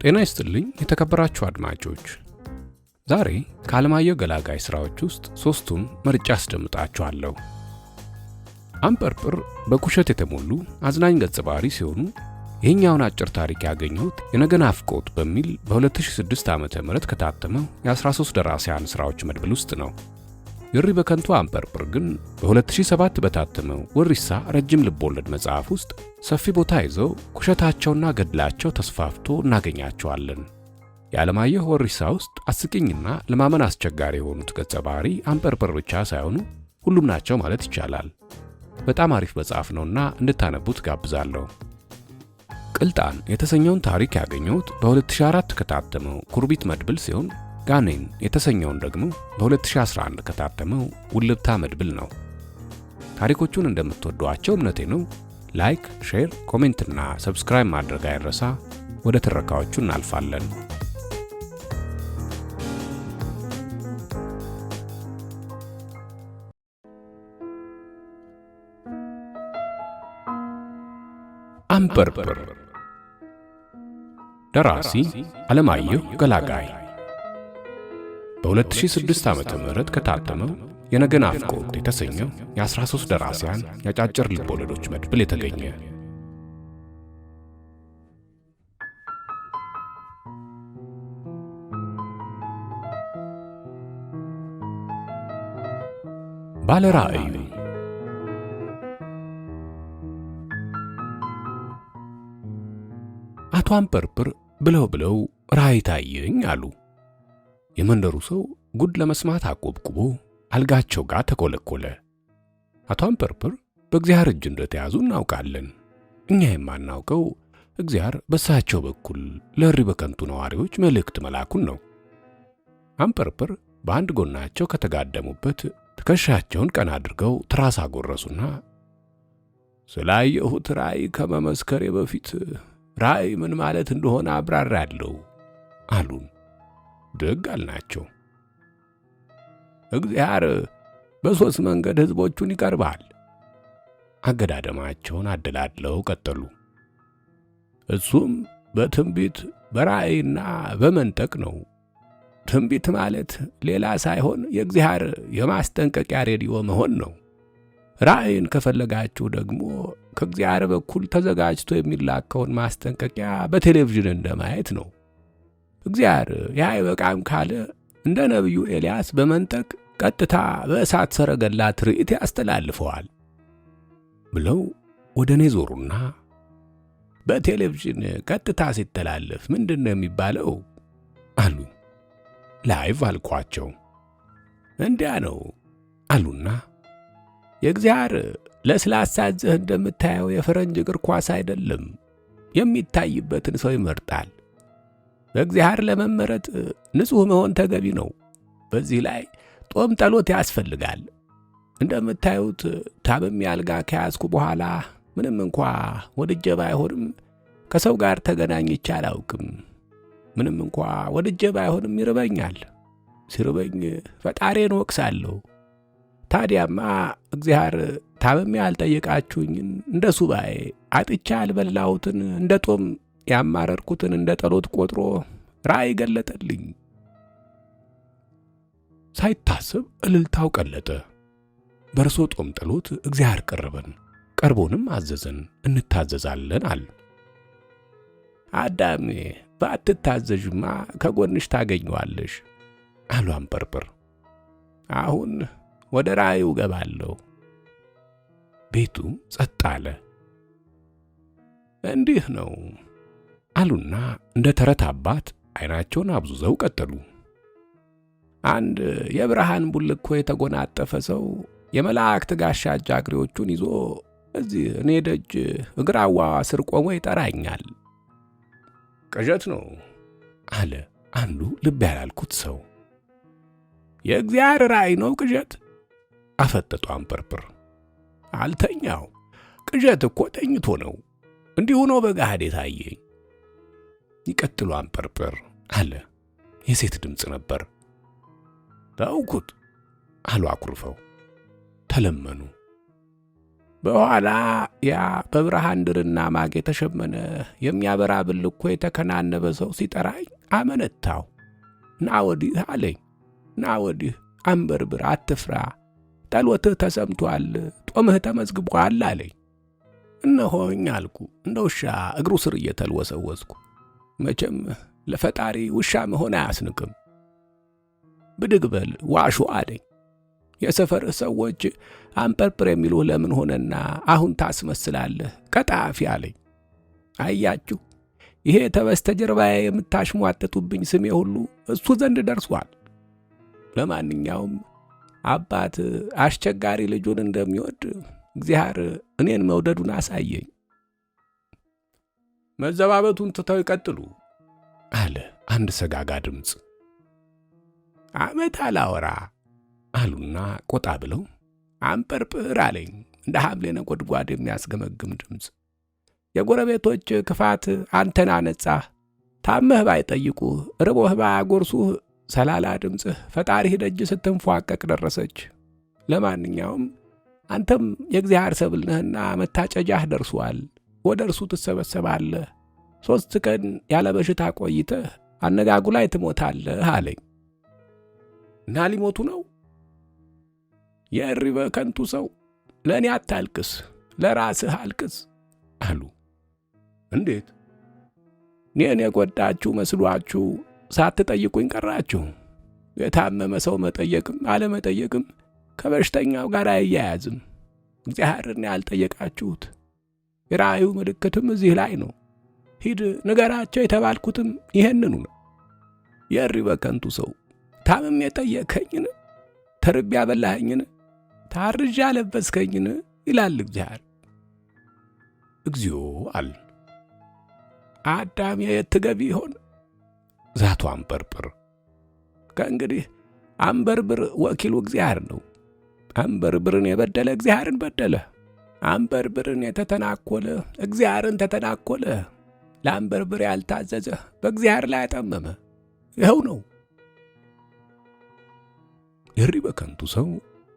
ጤና ይስጥልኝ የተከበራችሁ አድማጮች። ዛሬ ከዓለማየሁ ገላጋይ ስራዎች ውስጥ ሶስቱን መርጬ አስደምጣችኋለሁ። አንበርብር በኩሸት የተሞሉ አዝናኝ ገጸ ባህሪ ሲሆኑ ይህኛውን አጭር ታሪክ ያገኘሁት የነገ ናፍቆት በሚል በ2006 ዓ.ም ከታተመው የ13 ደራሲያን ስራዎች መድብል ውስጥ ነው። የሪ በከንቱ አንበርብር ግን በ2007 በታተመው ወሪሳ ረጅም ልቦለድ መጽሐፍ ውስጥ ሰፊ ቦታ ይዘው ኩሸታቸውና ገድላቸው ተስፋፍቶ እናገኛቸዋለን። የዓለማየሁ ወሪሳ ውስጥ አስቂኝና ለማመን አስቸጋሪ የሆኑት ገጸ ባህሪ አንበርብር ብቻ ሳይሆኑ ሁሉም ናቸው ማለት ይቻላል። በጣም አሪፍ መጽሐፍ ነውና እንድታነቡት ጋብዛለሁ። ቅልጣን የተሰኘውን ታሪክ ያገኘሁት በ2004 ከታተመው ኩርቢት መድብል ሲሆን ጋኔን የተሰኘውን ደግሞ በ2011 ከታተመው ውልብታ መድብል ነው። ታሪኮቹን እንደምትወዷቸው እምነቴ ነው። ላይክ፣ ሼር፣ ኮሜንትና ሰብስክራይብ ማድረግ አይረሳ። ወደ ትረካዎቹ እናልፋለን። አንበርብር ደራሲ ዓለማየሁ ገላጋይ በ2006 ዓ.ም ከታተመው የነገ ናፍቆት የተሰኘው የ13 ደራሲያን ያጫጭር ልቦለዶች መድብል የተገኘ። ባለ ራእዩ አቶ አንበርብር ብለው ራእይ ታየኝ አሉ። የመንደሩ ሰው ጉድ ለመስማት አቆብቁቦ አልጋቸው ጋር ተኮለኮለ። አቶ አንበርብር በእግዚአብሔር እጅ እንደተያዙ እናውቃለን። እኛ የማናውቀው እግዚአብሔር በሳቸው በኩል ለሪ በከንቱ ነዋሪዎች መልእክት መላኩን ነው። አንበርብር በአንድ ጎናቸው ከተጋደሙበት ትከሻቸውን ቀና አድርገው ትራስ አጎረሱና ስላየሁት ራእይ ከመመስከሬ በፊት ራእይ ምን ማለት እንደሆነ አብራራለሁ አሉን። ደግ አልናቸው። እግዚአብሔር በሶስት መንገድ ህዝቦቹን ይቀርባል። አገዳደማቸውን አደላድለው ቀጠሉ። እሱም በትንቢት በራእይና በመንጠቅ ነው። ትንቢት ማለት ሌላ ሳይሆን የእግዚአብሔር የማስጠንቀቂያ ሬዲዮ መሆን ነው። ራእይን ከፈለጋችሁ ደግሞ ከእግዚአብሔር በኩል ተዘጋጅቶ የሚላከውን ማስጠንቀቂያ በቴሌቪዥን እንደማየት ነው። እግዚአብሔር ያ ይበቃም ካለ እንደ ነቢዩ ኤልያስ በመንጠቅ ቀጥታ በእሳት ሰረገላ ትርኢት ያስተላልፈዋል ብለው ወደ እኔ ዞሩና በቴሌቪዥን ቀጥታ ሲተላለፍ ምንድነው የሚባለው አሉ። ላይቭ አልኳቸው። እንዲያ ነው አሉና የእግዚአብሔር ለስላሳ እጅህ እንደምታየው የፈረንጅ እግር ኳስ አይደለም። የሚታይበትን ሰው ይመርጣል። በእግዚአብሔር ለመመረጥ ንጹሕ መሆን ተገቢ ነው። በዚህ ላይ ጦም ጸሎት ያስፈልጋል። እንደምታዩት ታምሜ አልጋ ከያዝኩ በኋላ ምንም እንኳ ወድጄ ባይሆንም ከሰው ጋር ተገናኝቼ አላውቅም። ምንም እንኳ ወድጄ ባይሆንም ይርበኛል። ሲርበኝ ፈጣሪን ወቅሳለሁ። ታዲያማ እግዚአብሔር ታምሜ ያልጠየቃችሁኝን እንደ ሱባኤ አጥቻ ያልበላሁትን እንደ ጦም ያማረርኩትን እንደ ጸሎት ቆጥሮ ራእይ ገለጠልኝ። ሳይታሰብ እልልታው ቀለጠ። በርሶ ጦም ጸሎት እግዚአብሔር ቀረበን፣ ቀርቦንም አዘዘን፣ እንታዘዛለን አለ። አዳሜ ባትታዘዥማ ከጎንሽ ታገኘዋለሽ አሉ አንበርብር። አሁን ወደ ራእዩ ገባለሁ። ቤቱ ጸጥ አለ። እንዲህ ነው አሉና እንደ ተረት አባት አይናቸውን አብዙዘው ቀጠሉ። አንድ የብርሃን ቡልኮ የተጎናጠፈ ሰው የመላእክት ጋሻ ጃግሬዎቹን ይዞ እዚህ እኔ ደጅ እግራዋ ስር ቆሞ ይጠራኛል። ቅዠት ነው አለ አንዱ ልብ ያላልኩት ሰው። የእግዚአብሔር ራእይ ነው ቅዠት? አፈጠጡ አንበርብር። አልተኛው። ቅዠት እኮ ተኝቶ ነው። እንዲሁ ነው በጋድ የታየኝ። ይቀጥሉ አንበርብር አለ። የሴት ድምፅ ነበር። ተውኩት አሉ አኩርፈው። ተለመኑ። በኋላ ያ በብርሃን ድርና ማግ የተሸመነ የሚያበራ ብልኮ የተከናነበ ሰው ሲጠራኝ አመነታው። ና ወዲህ አለኝ። ና ወዲህ አንበርብር፣ አትፍራ፣ ጠሎትህ ተሰምቶአል፣ ጦምህ ተመዝግቧል አለኝ። እነሆኝ አልኩ፣ እንደ ውሻ እግሩ ስር እየተልወሰወስኩ። መቼም ለፈጣሪ ውሻ መሆን አያስንቅም። ብድግ በል ዋሾ አለኝ። የሰፈርህ ሰዎች አንበርብር የሚሉህ ለምን ሆነና አሁን ታስመስላለህ? ቀጣፊ አለኝ። አያችሁ፣ ይሄ ተበስተጀርባዬ የምታሽሟጥጡብኝ ስሜ ሁሉ እሱ ዘንድ ደርሷል። ለማንኛውም አባት አስቸጋሪ ልጁን እንደሚወድ እግዚአብሔር እኔን መውደዱን አሳየኝ። መዘባበቱን ትተው ይቀጥሉ አለ አንድ ሰጋጋ ድምፅ። ዓመት አላወራ አሉና ቆጣ ብለው አንበርብር አለኝ እንደ ሐምሌ ነጎድጓድ የሚያስገመግም ድምፅ። የጎረቤቶች ክፋት አንተን አነጻህ። ታመህ ባይጠይቁህ፣ ርቦህ ባያጎርሱህ ሰላላ ድምፅህ ፈጣሪህ ደጅ ስትንፏቀቅ ደረሰች። ለማንኛውም አንተም የእግዚአብሔር ሰብል ነህና መታጨጃህ ደርሷል። ወደ እርሱ ትሰበሰባለህ። 3 ቀን ያለ በሽታ ቆይተህ አነጋጉ ላይ ትሞታለህ አለኝ። እና ሊሞቱ ነው? የእሪ በከንቱ ሰው፣ ለእኔ አታልቅስ፣ ለራስህ አልቅስ አሉ። እንዴት? እኔን የጎዳችሁ መስሏችሁ ሳትጠይቁኝ ቀራችሁ? የታመመ ሰው መጠየቅም አለመጠየቅም ከበሽተኛው ጋር አይያያዝም። እግዚአብሔርን ያልጠየቃችሁት። የራእዩ ምልክትም እዚህ ላይ ነው። ሂድ ንገራቸው የተባልኩትም ይሄንኑ ነው። የእሪ በከንቱ ሰው፣ ታምም የጠየከኝን፣ ተርቤ ያበላኸኝን፣ ታርዤ ያለበስከኝን ይላል እግዚአብሔር። እግዚኦ አል አዳም የት ትገቢ ይሆን? ዛቱ አንበርብር። ከእንግዲህ አንበርብር ወኪሉ እግዚአብሔር ነው። አንበርብርን የበደለ እግዚአብሔርን በደለ። አንበርብርን የተተናኮለ እግዚአብሔርን ተተናኮለ። ለአንበርብር ያልታዘዘ በእግዚአብሔር ላይ ያጠመመ ይኸው ነው። የእሪ በከንቱ ሰው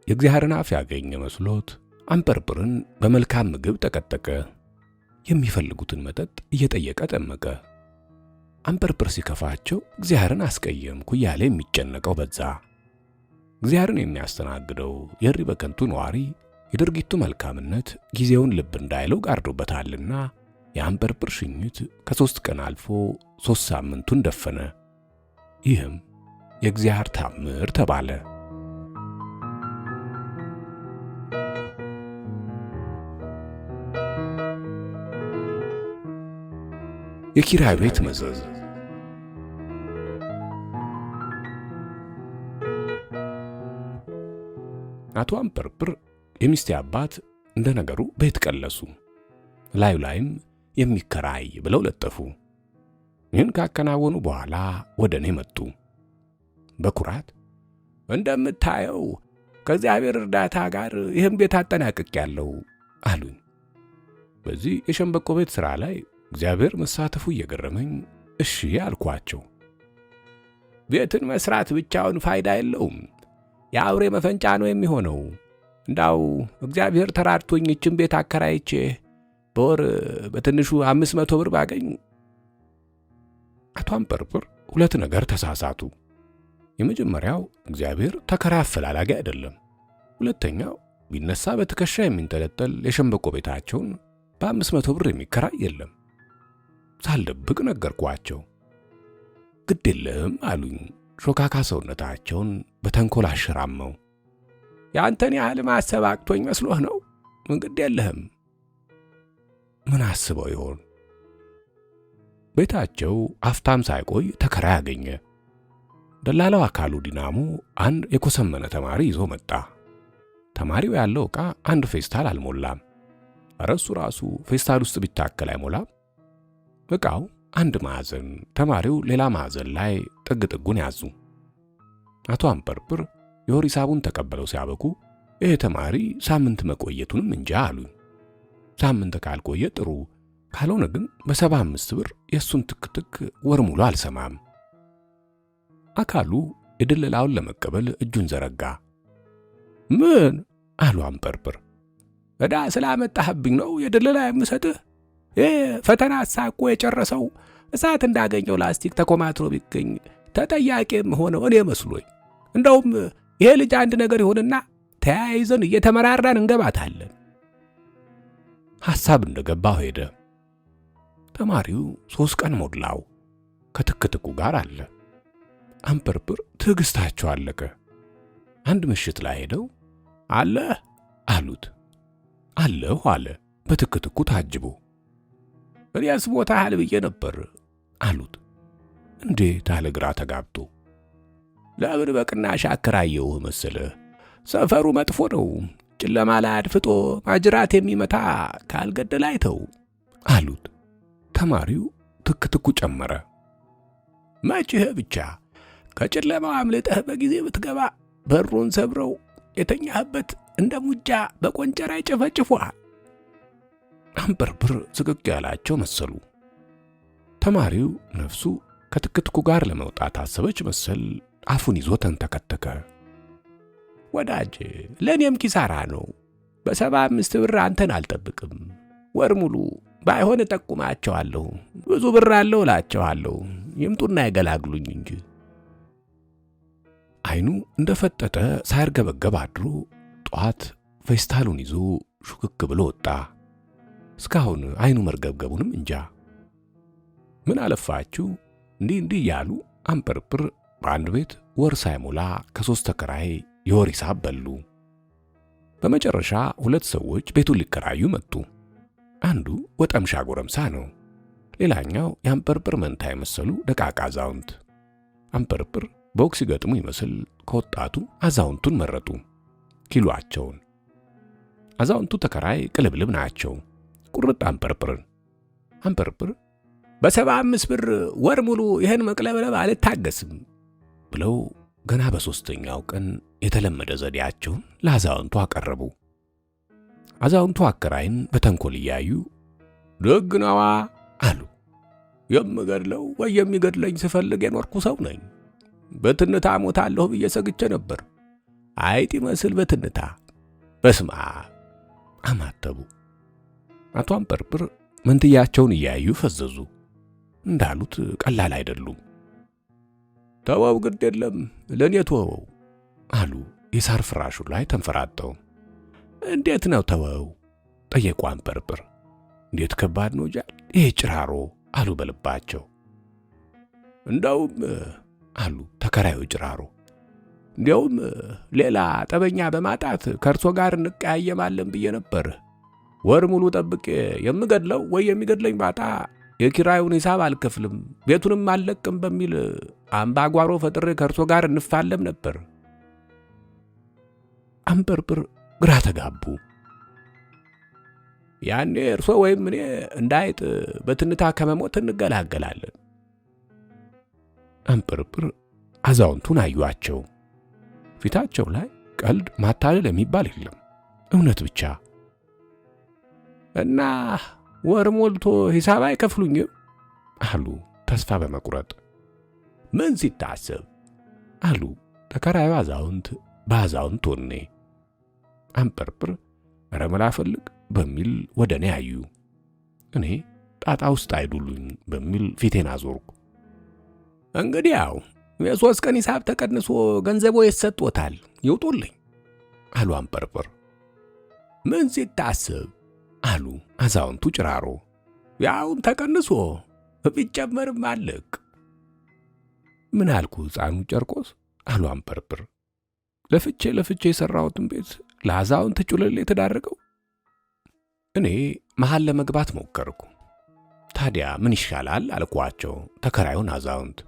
የእግዚአብሔርን አፍ ያገኘ መስሎት አንበርብርን በመልካም ምግብ ጠቀጠቀ። የሚፈልጉትን መጠጥ እየጠየቀ ጠመቀ። አንበርብር ሲከፋቸው እግዚአብሔርን አስቀየምኩ እያለ የሚጨነቀው በዛ። እግዚአብሔርን የሚያስተናግደው የእሪ በከንቱ ነዋሪ የድርጊቱ መልካምነት ጊዜውን ልብ እንዳይለው ጋርዶበታልና የአንበርብር ሽኝት ከ3 ቀን አልፎ 3 ሳምንቱን ደፈነ። ይህም የእግዚአብሔር ታምር ተባለ። የኪራይ ቤት መዘዝ። አቶ አንበርብር የሚስቴ አባት እንደ ነገሩ ቤት ቀለሱ። ላዩ ላይም የሚከራይ ብለው ለጠፉ። ይህን ካከናወኑ በኋላ ወደ እኔ መጡ። በኩራት እንደምታየው ከእግዚአብሔር እርዳታ ጋር ይህን ቤት አጠናቅቄያለሁ አሉኝ። በዚህ የሸንበቆ ቤት ሥራ ላይ እግዚአብሔር መሳተፉ እየገረመኝ እሺ አልኳቸው። ቤትን መስራት ብቻውን ፋይዳ የለውም፣ የአውሬ መፈንጫ ነው የሚሆነው። እንዳው እግዚአብሔር ተራድቶኝ ይህችን ቤት አከራይቼ በወር በትንሹ 500 ብር ባገኝ። አቶ አንበርብር 2 ነገር ተሳሳቱ። የመጀመሪያው እግዚአብሔር ተከራይ አፈላላጊ አይደለም። ሁለተኛው ቢነሳ በትከሻ የሚንጠለጠል የሸንበቆ ቤታቸውን በ500 ብር የሚከራይ የለም። ሳልደብቅ ነገርኳቸው። ግድ የለህም አሉኝ። ሾካካ ሰውነታቸውን በተንኮል አሸራመው። ያንተን ያህል ማሰብ አቅቶኝ መስሎህ ነው? ግድ የለህም። ምን አስበው ይሆን? ቤታቸው አፍታም ሳይቆይ ተከራይ አገኘ። ደላላው አካሉ ዲናሞ አንድ የኮሰመነ ተማሪ ይዞ መጣ። ተማሪው ያለው ዕቃ 1 ፌስታል አልሞላም። እረሱ ራሱ ፌስታል ውስጥ ቢታከል አይሞላም። ዕቃው 1 ማዕዘን፣ ተማሪው ሌላ ማዕዘን ላይ ጥግ ጥጉን ያዙ። አቶ አንበርብር የወር ሂሳቡን ተቀበለው ሲያበቁ ይሄ ተማሪ ሳምንት መቆየቱንም እንጃ አሉኝ። ሳምንት ካልቆየ ጥሩ፣ ካልሆነ ግን በ75 ብር የእሱን ትክትክ ወር ሙሉ አልሰማም። አካሉ የድለላውን ለመቀበል እጁን ዘረጋ። ምን አሉ አንበርብር። ዕዳ ስላመጣህብኝ ነው የድለላ የምሰጥህ? ፈተና አሳቆ የጨረሰው እሳት እንዳገኘው ላስቲክ ተኮማትሮ ቢገኝ ተጠያቂም ሆነው እኔ መስሎኝ። እንደውም ይሄ ልጅ አንድ ነገር ይሆንና ተያይዘን እየተመራራን እንገባታለን። ሐሳብ እንደገባው ሄደ። ተማሪው 3 ቀን ሞላው ከትክትኩ ጋር አለ። አንበርብር ትዕግስታቸው አለቀ። አንድ ምሽት ላይ ሄደው አለህ አሉት። አለሁ አለ በትክትኩ ታጅቦ። እኔስ ቦታህን ብዬ ነበር አሉት። እንዴት አለ ግራ ተጋብቶ። ለምን በቅናሽ አከራየሁህ መሰለህ? ሰፈሩ መጥፎ ነው። ጨለማ ላይ አድፍጦ ማጅራት የሚመታ ካልገደለ አይተው አሉት። ተማሪው ትክትኩ ጨመረ። መቼህ ብቻ ከጨለማው አምልጠህ በጊዜ ብትገባ በሩን ሰብረው የተኛህበት እንደ ሙጃ በቆንጨራ ይጨፈጭፉሃል። አንበርብር ዝግግ ያላቸው መሰሉ። ተማሪው ነፍሱ ከትክትኩ ጋር ለመውጣት አሰበች መሰል አፉን ይዞ ተንተከተከ። ወዳጅ ለእኔም ኪሳራ ነው። በ75 ብር አንተን አልጠብቅም። ወር ሙሉ ባይሆን እጠቁማቸዋለሁ። ብዙ ብር አለው እላቸዋለሁ። ይምጡና ይገላግሉኝ እንጂ። አይኑ እንደፈጠጠ ሳይርገበገብ አድሮ ጧት ፌስታሉን ይዞ ሹክክ ብሎ ወጣ። እስካሁን አይኑ መርገብገቡንም እንጃ። ምን አለፋችሁ እንዲህ ያሉ አንበርብር በአንድ ቤት ወር ሳይሞላ ከ3 ተከራይ የወር ሂሳብ በሉ። በመጨረሻ 2 ሰዎች ቤቱን ሊከራዩ መጡ። አንዱ ወጠምሻ ጎረምሳ ነው። ሌላኛው የአንበርብር መንታ የመሰሉ ደቃቃ አዛውንት። አንበርብር ቦክስ ሲገጥሙ ይመስል ከወጣቱ አዛውንቱን መረጡ ኪሎአቸውን። አዛውንቱ ተከራይ ቅልብልብ ናቸው። ቁርጥ አንበርብር በ75 ብር ወር ሙሉ ይህን መቅለብለብ አልታገስም ብለው ገና በ3ኛው ቀን የተለመደ ዘዴያቸውን ለአዛውንቱ አቀረቡ። አዛውንቱ አከራይን በተንኮል እያዩ ደግ ነዋ አሉ። የምገድለው ወይ የሚገድለኝ ስፈልግ የኖርኩ ሰው ነኝ። በትንታ ሞታለሁ ብዬ ሰግቼ ነበር። አይጥ ይመስል በትንታ። በስማ አማተቡ። አቶ አንበርብር መንትያቸውን እያዩ ፈዘዙ። እንዳሉት ቀላል አይደሉም። ተወው፣ ግድ የለም ለኔ ተወው አሉ የሳር ፍራሹ ላይ ተንፈራጠው። እንዴት ነው ተወው? ጠየቁ አንበርብር። እንዴት ከባድ ነው ጃል ይሄ ጭራሮ አሉ በልባቸው። እንደውም አሉ ተከራዩ ጭራሮ፣ እንደውም ሌላ ጠበኛ በማጣት ከርሶ ጋር እንቀያየማለን ብዬ ነበር። ወር ሙሉ ጠብቄ የምገድለው ወይ የሚገድለኝ ባጣ የኪራዩን ሂሳብ አልከፍልም ቤቱንም አልለቅም በሚል አምባጓሮ ፈጥሬ ከርሶ ጋር እንፋለም ነበር። አንበርብር ግራ ተጋቡ። ያኔ እርሶ ወይም እኔ እንዳይጥ በትንታ ከመሞት እንገላገላለን። አንበርብር አዛውንቱን አዩአቸው። ፊታቸው ላይ ቀልድ ማታለል የሚባል የለም፣ እውነት ብቻ። እና ወር ሞልቶ ሂሳብ አይከፍሉኝም አሉ ተስፋ በመቁረጥ። ምን ሲታሰብ አሉ ተከራዩ አዛውንት በአዛውንት ወኔ። አንበርብር ኧረ መላ ፈልግ በሚል ወደ እኔ አዩ። እኔ ጣጣ ውስጥ አይዱሉኝ በሚል ፊቴን አዞርኩ። እንግዲያው የ3 ቀን ሂሳብ ተቀንሶ ገንዘቦ ይሰጥዎታል፣ ይውጡልኝ አሉ አንበርብር። ምን ሲታሰብ አሉ አዛውንቱ ጭራሮ። ያውም ተቀንሶ ቢጨመርም አለቅ። ምን አልኩ ሕፃኑ ጨርቆስ አሉ አንበርብር። ለፍቼ የሠራሁትን ቤት ለአዛውንት ጩለሌ የተዳረገው። እኔ መሃል ለመግባት ሞከርኩ። ታዲያ ምን ይሻላል አልኳቸው ተከራዩን አዛውንት።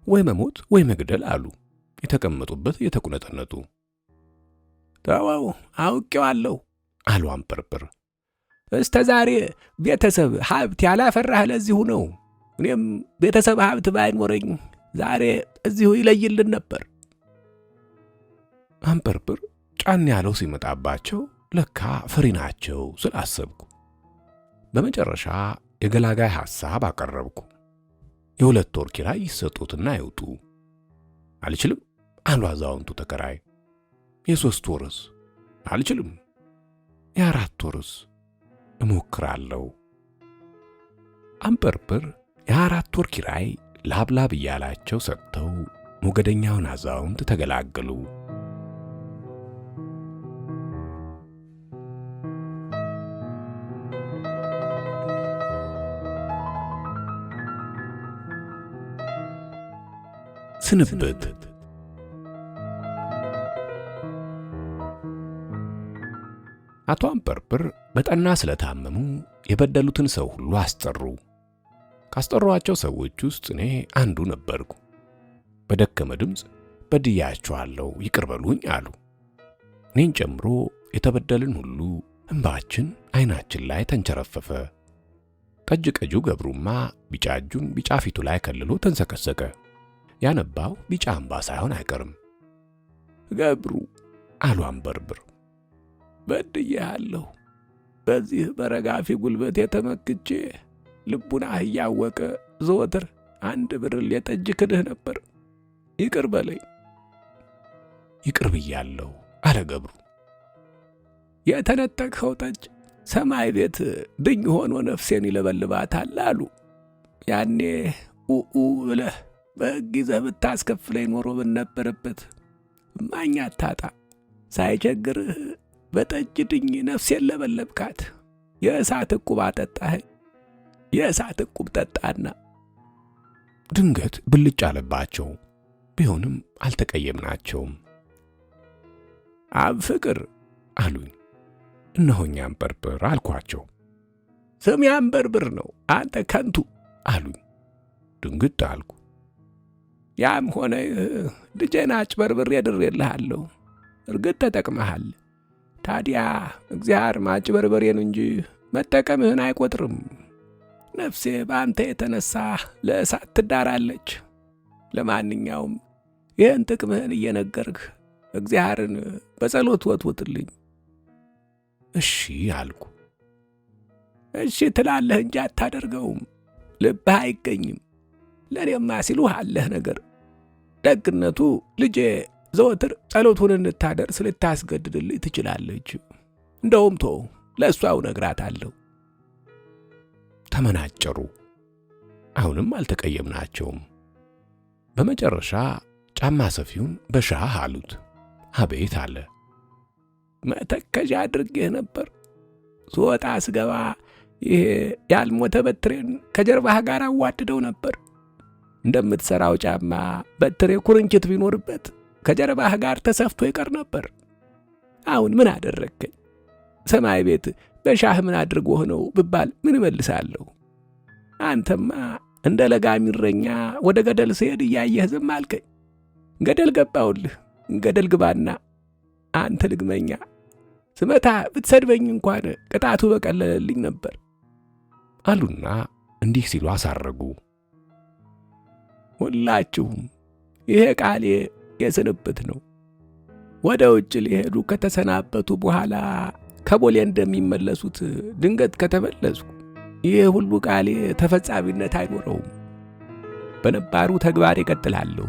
ወይ መሞት ወይ መግደል አሉ የተቀመጡበት የተቁነጠነጡ። ተወው አውቄዋለሁ አሉ አንበርብር። እስከ ዛሬ ቤተሰብ ሀብት ያላፈራህ ለዚሁ ነው። እኔም ቤተሰብ ሀብት ባይኖረኝ ዛሬ እዚሁ ይለይልን ነበር። አንበርብር ጫን ያለው ሲመጣባቸው ለካ ፈሪ ናቸው ስላሰብኩ በመጨረሻ የገላጋይ ሐሳብ አቀረብኩ። የ2 ወር ኪራይ ይሰጡትና ይውጡ። አልችልም አሉ አዛውንቱ ተከራይ። የ3 ወርስ? አልችልም። የ4 ወርስ እሞክራለሁ። አንበርብር የ4 ወር ኪራይ ላብላብ እያላቸው ሰጥተው ሞገደኛውን አዛውንት ተገላገሉ። ስንብት። አቶ አንበርብር በጠና ስለታመሙ የበደሉትን ሰው ሁሉ አስጠሩ። ካስጠሯቸው ሰዎች ውስጥ እኔ አንዱ ነበርኩ። በደከመ ድምፅ በድያቸዋለሁ ይቅር በሉኝ አሉ። እኔን ጨምሮ የተበደልን ሁሉ እንባችን አይናችን ላይ ተንቸረፈፈ። ጠጅ ቀጁ ገብሩማ ቢጫ እጁን ቢጫ ፊቱ ላይ ከልሎ ተንሰከሰቀ። ያነባው ቢጫ አምባ ሳይሆን አይቀርም። ገብሩ አሉ አንበርብር፣ በድዬሃለሁ። በዚህ በረጋፊ ጉልበት የተመክቼ ልቡናህ እያወቀ ዘወትር 1 ብርሌ ጠጅ ክድህ ነበር። ይቅር በለኝ። ይቅር ብያለሁ አለ ገብሩ። የተነጠቅኸው ጠጅ ሰማይ ቤት ድኝ ሆኖ ነፍሴን ይለበልባታል አሉ። ያኔ ኡኡ ብለህ በሕግ ይዘህ ብታስከፍለኝ ኖሮ ብነበረበት እማኝ አታጣ። ሳይቸግርህ በጠጅ ድኝ ነፍሴን ለበለብካት። የእሳት ዕቁብ አጠጣኸኝ። የእሳት ዕቁብ ጠጣና። ድንገት ብልጭ አለባቸው። ቢሆንም አልተቀየምናቸውም። አብ ፍቅር አሉኝ። እነሆኝ አንበርብር አልኳቸው። ስሜ አንበርብር ነው አንተ ከንቱ አሉኝ። ድንግጥ አልኩ። ያም ሆነ ልጄን አጭበርብሬ ድሬልሃለሁ። እርግጥ ተጠቅመሃል። ታዲያ እግዚአብሔር ማጭበርበሬን እንጂ መጠቀምህን አይቆጥርም። ነፍሴ በአንተ የተነሳ ለእሳት ትዳራለች። ለማንኛውም ይህን ጥቅምህን እየነገርህ እግዚአብሔርን በጸሎት ወትውትልኝ። እሺ አልኩ። እሺ ትላለህ እንጂ አታደርገውም። ልብህ አይገኝም። ለእኔማ ሲሉህ አለህ ነገር። ደግነቱ ልጄ ዘወትር ጸሎቱን እንታደርስ ልታስገድድልኝ ትችላለች። እንደውም ተው፣ ለእሷው ነግራታለሁ። ተመናጨሩ። አሁንም አልተቀየምናቸውም። በመጨረሻ ጫማ ሰፊውን በሻህ አሉት። አቤት አለ። መተከዣ አድርጌህ ነበር። ስወጣ ስገባ ይሄ ያልሞተ በትሬን ከጀርባህ ጋር አዋድደው ነበር። እንደምትሰራው ጫማ በትሬ ኩርንችት ቢኖርበት ከጀርባህ ጋር ተሰፍቶ ይቀር ነበር። አሁን ምን አደረግከኝ? ሰማይ ቤት በሻህ ምን አድርጎህ ነው ብባል ምን እመልሳለሁ? አንተማ እንደ ለጋሚረኛ ወደ ገደል ስሄድ እያየህ ዝም አልከኝ። ገደል ገባውልህ። ገደል ግባና አንተ ልግመኛ። ስመታ ብትሰድበኝ እንኳን ቅጣቱ በቀለለልኝ ነበር አሉና እንዲህ ሲሉ አሳረጉ። ሁላችሁም ይሄ ቃሌ የስንብት ነው። ወደ ውጭ ሊሄዱ ከተሰናበቱ በኋላ ከቦሌ እንደሚመለሱት ድንገት ከተመለስኩ ይሄ ሁሉ ቃሌ ተፈጻሚነት አይኖረውም። በነባሩ ተግባር ይቀጥላለሁ።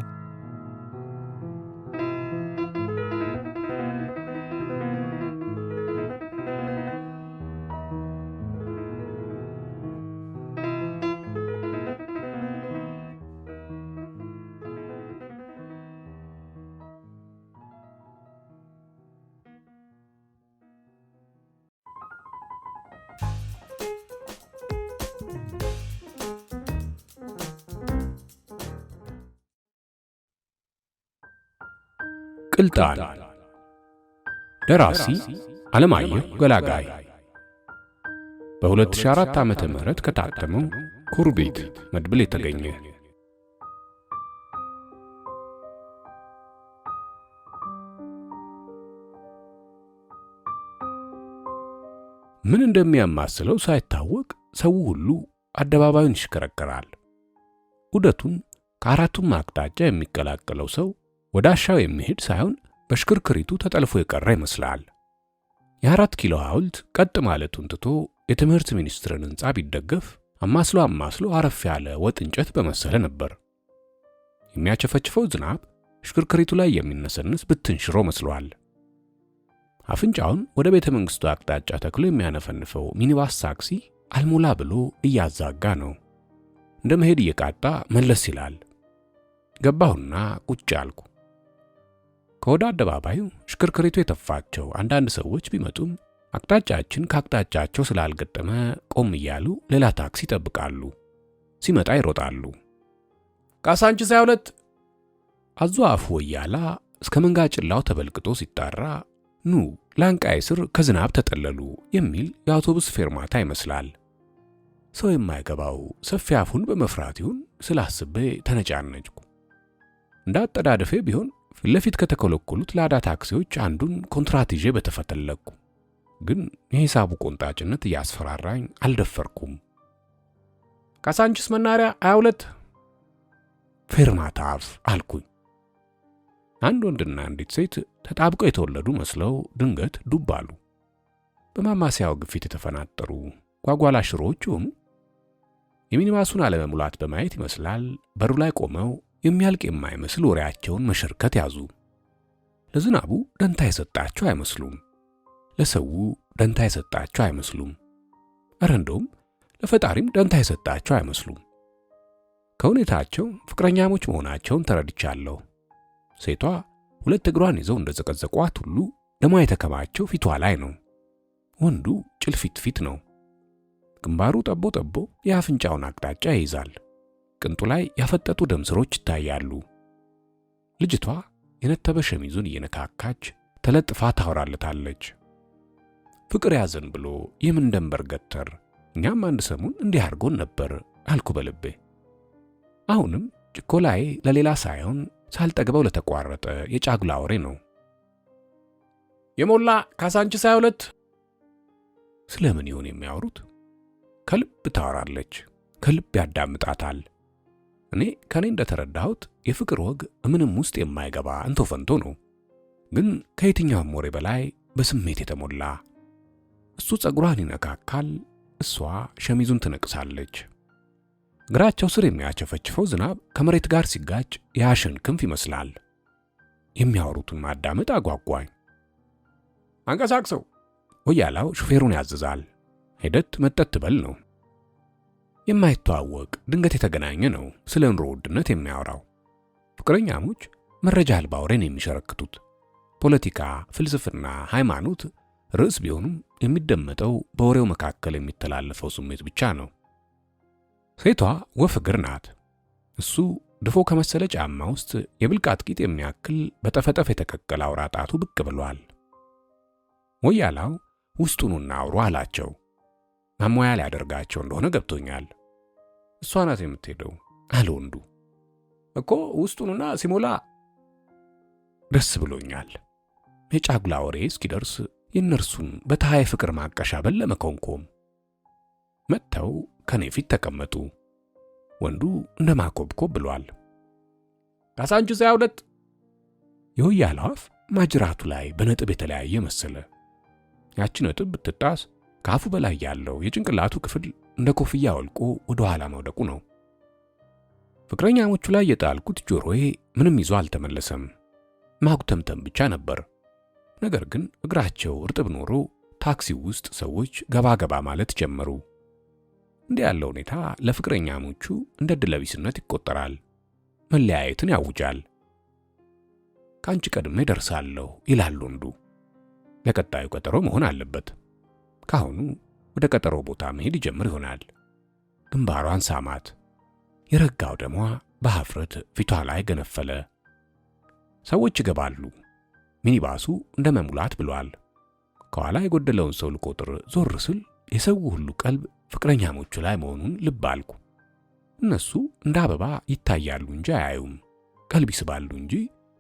ቅልጣን። ደራሲ ዓለማየሁ ገላጋይ። በ2004 ዓመተ ምህረት ከታተመው ኩርቤት መድብል የተገኘ። ምን እንደሚያማስለው ሳይታወቅ ሰው ሁሉ አደባባዩን ይሽከረከራል። ዑደቱን ከአራቱም አቅጣጫ የሚቀላቀለው ሰው ወደ አሻው የሚሄድ ሳይሆን በሽክርክሪቱ ተጠልፎ የቀረ ይመስላል። የ4 ኪሎ ሐውልት ቀጥ ማለቱን ትቶ የትምህርት ሚኒስትርን ሕንጻ ቢደገፍ አማስሎ አረፍ ያለ ወጥ እንጨት በመሰለ ነበር። የሚያቸፈችፈው ዝናብ ሽክርክሪቱ ላይ የሚነሰንስ ብትን ሽሮ መስሏል። አፍንጫውን ወደ ቤተ መንግሥቱ አቅጣጫ ተክሎ የሚያነፈንፈው ሚኒባስ ታክሲ አልሞላ ብሎ እያዛጋ ነው። እንደ መሄድ እየቃጣ መለስ ይላል። ገባሁና ቁጭ አልኩ። ከወደ አደባባዩ ሽክርክሪቱ የተፋቸው አንዳንድ ሰዎች ቢመጡም አቅጣጫችን ከአቅጣጫቸው ስላልገጠመ ቆም እያሉ ሌላ ታክሲ ይጠብቃሉ። ሲመጣ ይሮጣሉ። ካሳንቺስ 22 አዞ አፉ ወያላ እስከ መንጋጭላው ተበልቅጦ ሲጣራ ኑ ላንቃይ ስር ከዝናብ ተጠለሉ የሚል የአውቶቡስ ፌርማታ ይመስላል። ሰው የማይገባው ሰፊ አፉን በመፍራት ይሁን ስላስቤ ተነጫነጭኩ። እንዳጠዳደፌ ቢሆን ፊት ለፊት ከተከለከሉት ላዳ ታክሲዎች አንዱን ኮንትራት ይዤ በተፈተለኩ። ግን የሂሳቡ ቆንጣጭነት እያስፈራራኝ አልደፈርኩም። ካሳንቺስ መናሪያ 22 ፌርማታ አፍ አልኩኝ። አንድ ወንድና አንዲት ሴት ተጣብቀው የተወለዱ መስለው ድንገት ዱብ አሉ። በማማሲያው ግፊት የተፈናጠሩ ጓጓላ ሽሮዎች ሆኑ። የሚኒባሱን አለመሙላት በማየት ይመስላል በሩ ላይ ቆመው የሚያልቅ የማይመስል ወሬያቸውን መሸርከት ያዙ። ለዝናቡ ደንታ የሰጣቸው አይመስሉም። ለሰው ደንታ የሰጣቸው አይመስሉም። ኧረ እንደውም ለፈጣሪም ደንታ የሰጣቸው አይመስሉም። ከሁኔታቸው ፍቅረኛሞች መሆናቸውን ተረድቻለሁ። ሴቷ ሁለት እግሯን ይዘው እንደዘቀዘቋት ሁሉ ደሟ የተከማቸው ፊቷ ላይ ነው። ወንዱ ጭልፊት ፊት ነው። ግንባሩ ጠቦ ጠቦ የአፍንጫውን አቅጣጫ ይይዛል። ቅንጡ ላይ ያፈጠጡ ደም ስሮች ይታያሉ። ልጅቷ የነተበ ሸሚዙን እየነካካች ተለጥፋ ታወራለታለች። ፍቅር ያዘን ብሎ የምን ደንበር ገተር፣ እኛም አንድ ሰሙን እንዲህ አድርጎን ነበር አልኩ በልቤ። አሁንም ጭኮላዬ ለሌላ ሳይሆን ሳልጠግበው ለተቋረጠ የጫጉላ ወሬ ነው። የሞላ ካሳንቺስ 22 ስለምን ይሆን የሚያወሩት? ከልብ ታወራለች፣ ከልብ ያዳምጣታል። እኔ ከኔ እንደተረዳሁት የፍቅር ወግ ምንም ውስጥ የማይገባ እንቶ ፈንቶ ነው። ግን ከየትኛውም ወሬ በላይ በስሜት የተሞላ። እሱ ጸጉሯን ይነካካል፣ እሷ ሸሚዙን ትነቅሳለች። እግራቸው ስር የሚያቸፈችፈው ዝናብ ከመሬት ጋር ሲጋጭ የአሸን ክንፍ ይመስላል። የሚያወሩትን ማዳመጥ አጓጓኝ። አንቀሳቅሰው ወያላው ሹፌሩን ያዝዛል። ሄደት መጠት በል ነው። የማይተዋወቅ ድንገት የተገናኘ ነው ስለ ኑሮ ውድነት የሚያወራው። ፍቅረኛሞች መረጃ አልባ ወሬን የሚሸረክቱት። ፖለቲካ፣ ፍልስፍና፣ ሃይማኖት ርዕስ ቢሆኑም የሚደመጠው በወሬው መካከል የሚተላለፈው ስሜት ብቻ ነው። ሴቷ ወፍ እግር ናት። እሱ ድፎ ከመሰለ ጫማ ውስጥ የብልቃጥ ቂጥ የሚያክል በጠፈጠፍ የተቀቀለ አውራ ጣቱ ብቅ ብሏል። ወያላው ውስጡኑና አውሩ አላቸው። ማሞያ ሊያደርጋቸው እንደሆነ ገብቶኛል። እሷ ናት የምትሄደው አለ ወንዱ። እኮ ውስጡኑና ሲሞላ ደስ ብሎኛል። የጫጉላ ወሬ እስኪደርስ የእነርሱን በታሃይ ፍቅር ማቀሻ በለመኮንኮም መጥተው ከኔ ፊት ተቀመጡ። ወንዱ እንደ ማኮብኮብ ብሏል። ካሳንቺስ 22 የወያላው አፍ ማጅራቱ ላይ በነጥብ የተለያየ መሰለ። ያቺ ነጥብ ብትጣስ ካፉ በላይ ያለው የጭንቅላቱ ክፍል እንደ ኮፍያ ወልቆ ወደ ኋላ መውደቁ ነው። ፍቅረኛሞቹ ላይ የጣልኩት ጆሮዬ ምንም ይዞ አልተመለሰም። ማጉተምተም ብቻ ነበር። ነገር ግን እግራቸው እርጥብ ኖሮ ታክሲው ውስጥ ሰዎች ገባ ገባ ማለት ጀመሩ። እንዲህ ያለው ሁኔታ ለፍቅረኛሞቹ እንደ ድለቢስነት ይቆጠራል። መለያየትን ያውጃል። ካንቺ ቀድሜ ደርሳለሁ ይላል ወንዱ። ለቀጣዩ ቀጠሮ መሆን አለበት። ካሁኑ ወደ ቀጠሮ ቦታ መሄድ ይጀምር ይሆናል። ግንባሯን ሳማት። የረጋው ደሟ በሐፍረት ፊቷ ላይ ገነፈለ። ሰዎች ይገባሉ። ሚኒባሱ እንደ መሙላት ብሏል። ከኋላ የጎደለውን ሰው ልቆጥር ዞር ስል የሰው ሁሉ ቀልብ ፍቅረኛሞቹ ላይ መሆኑን ልብ አልኩ። እነሱ እንደ አበባ ይታያሉ እንጂ አያዩም። ቀልብ ይስባሉ እንጂ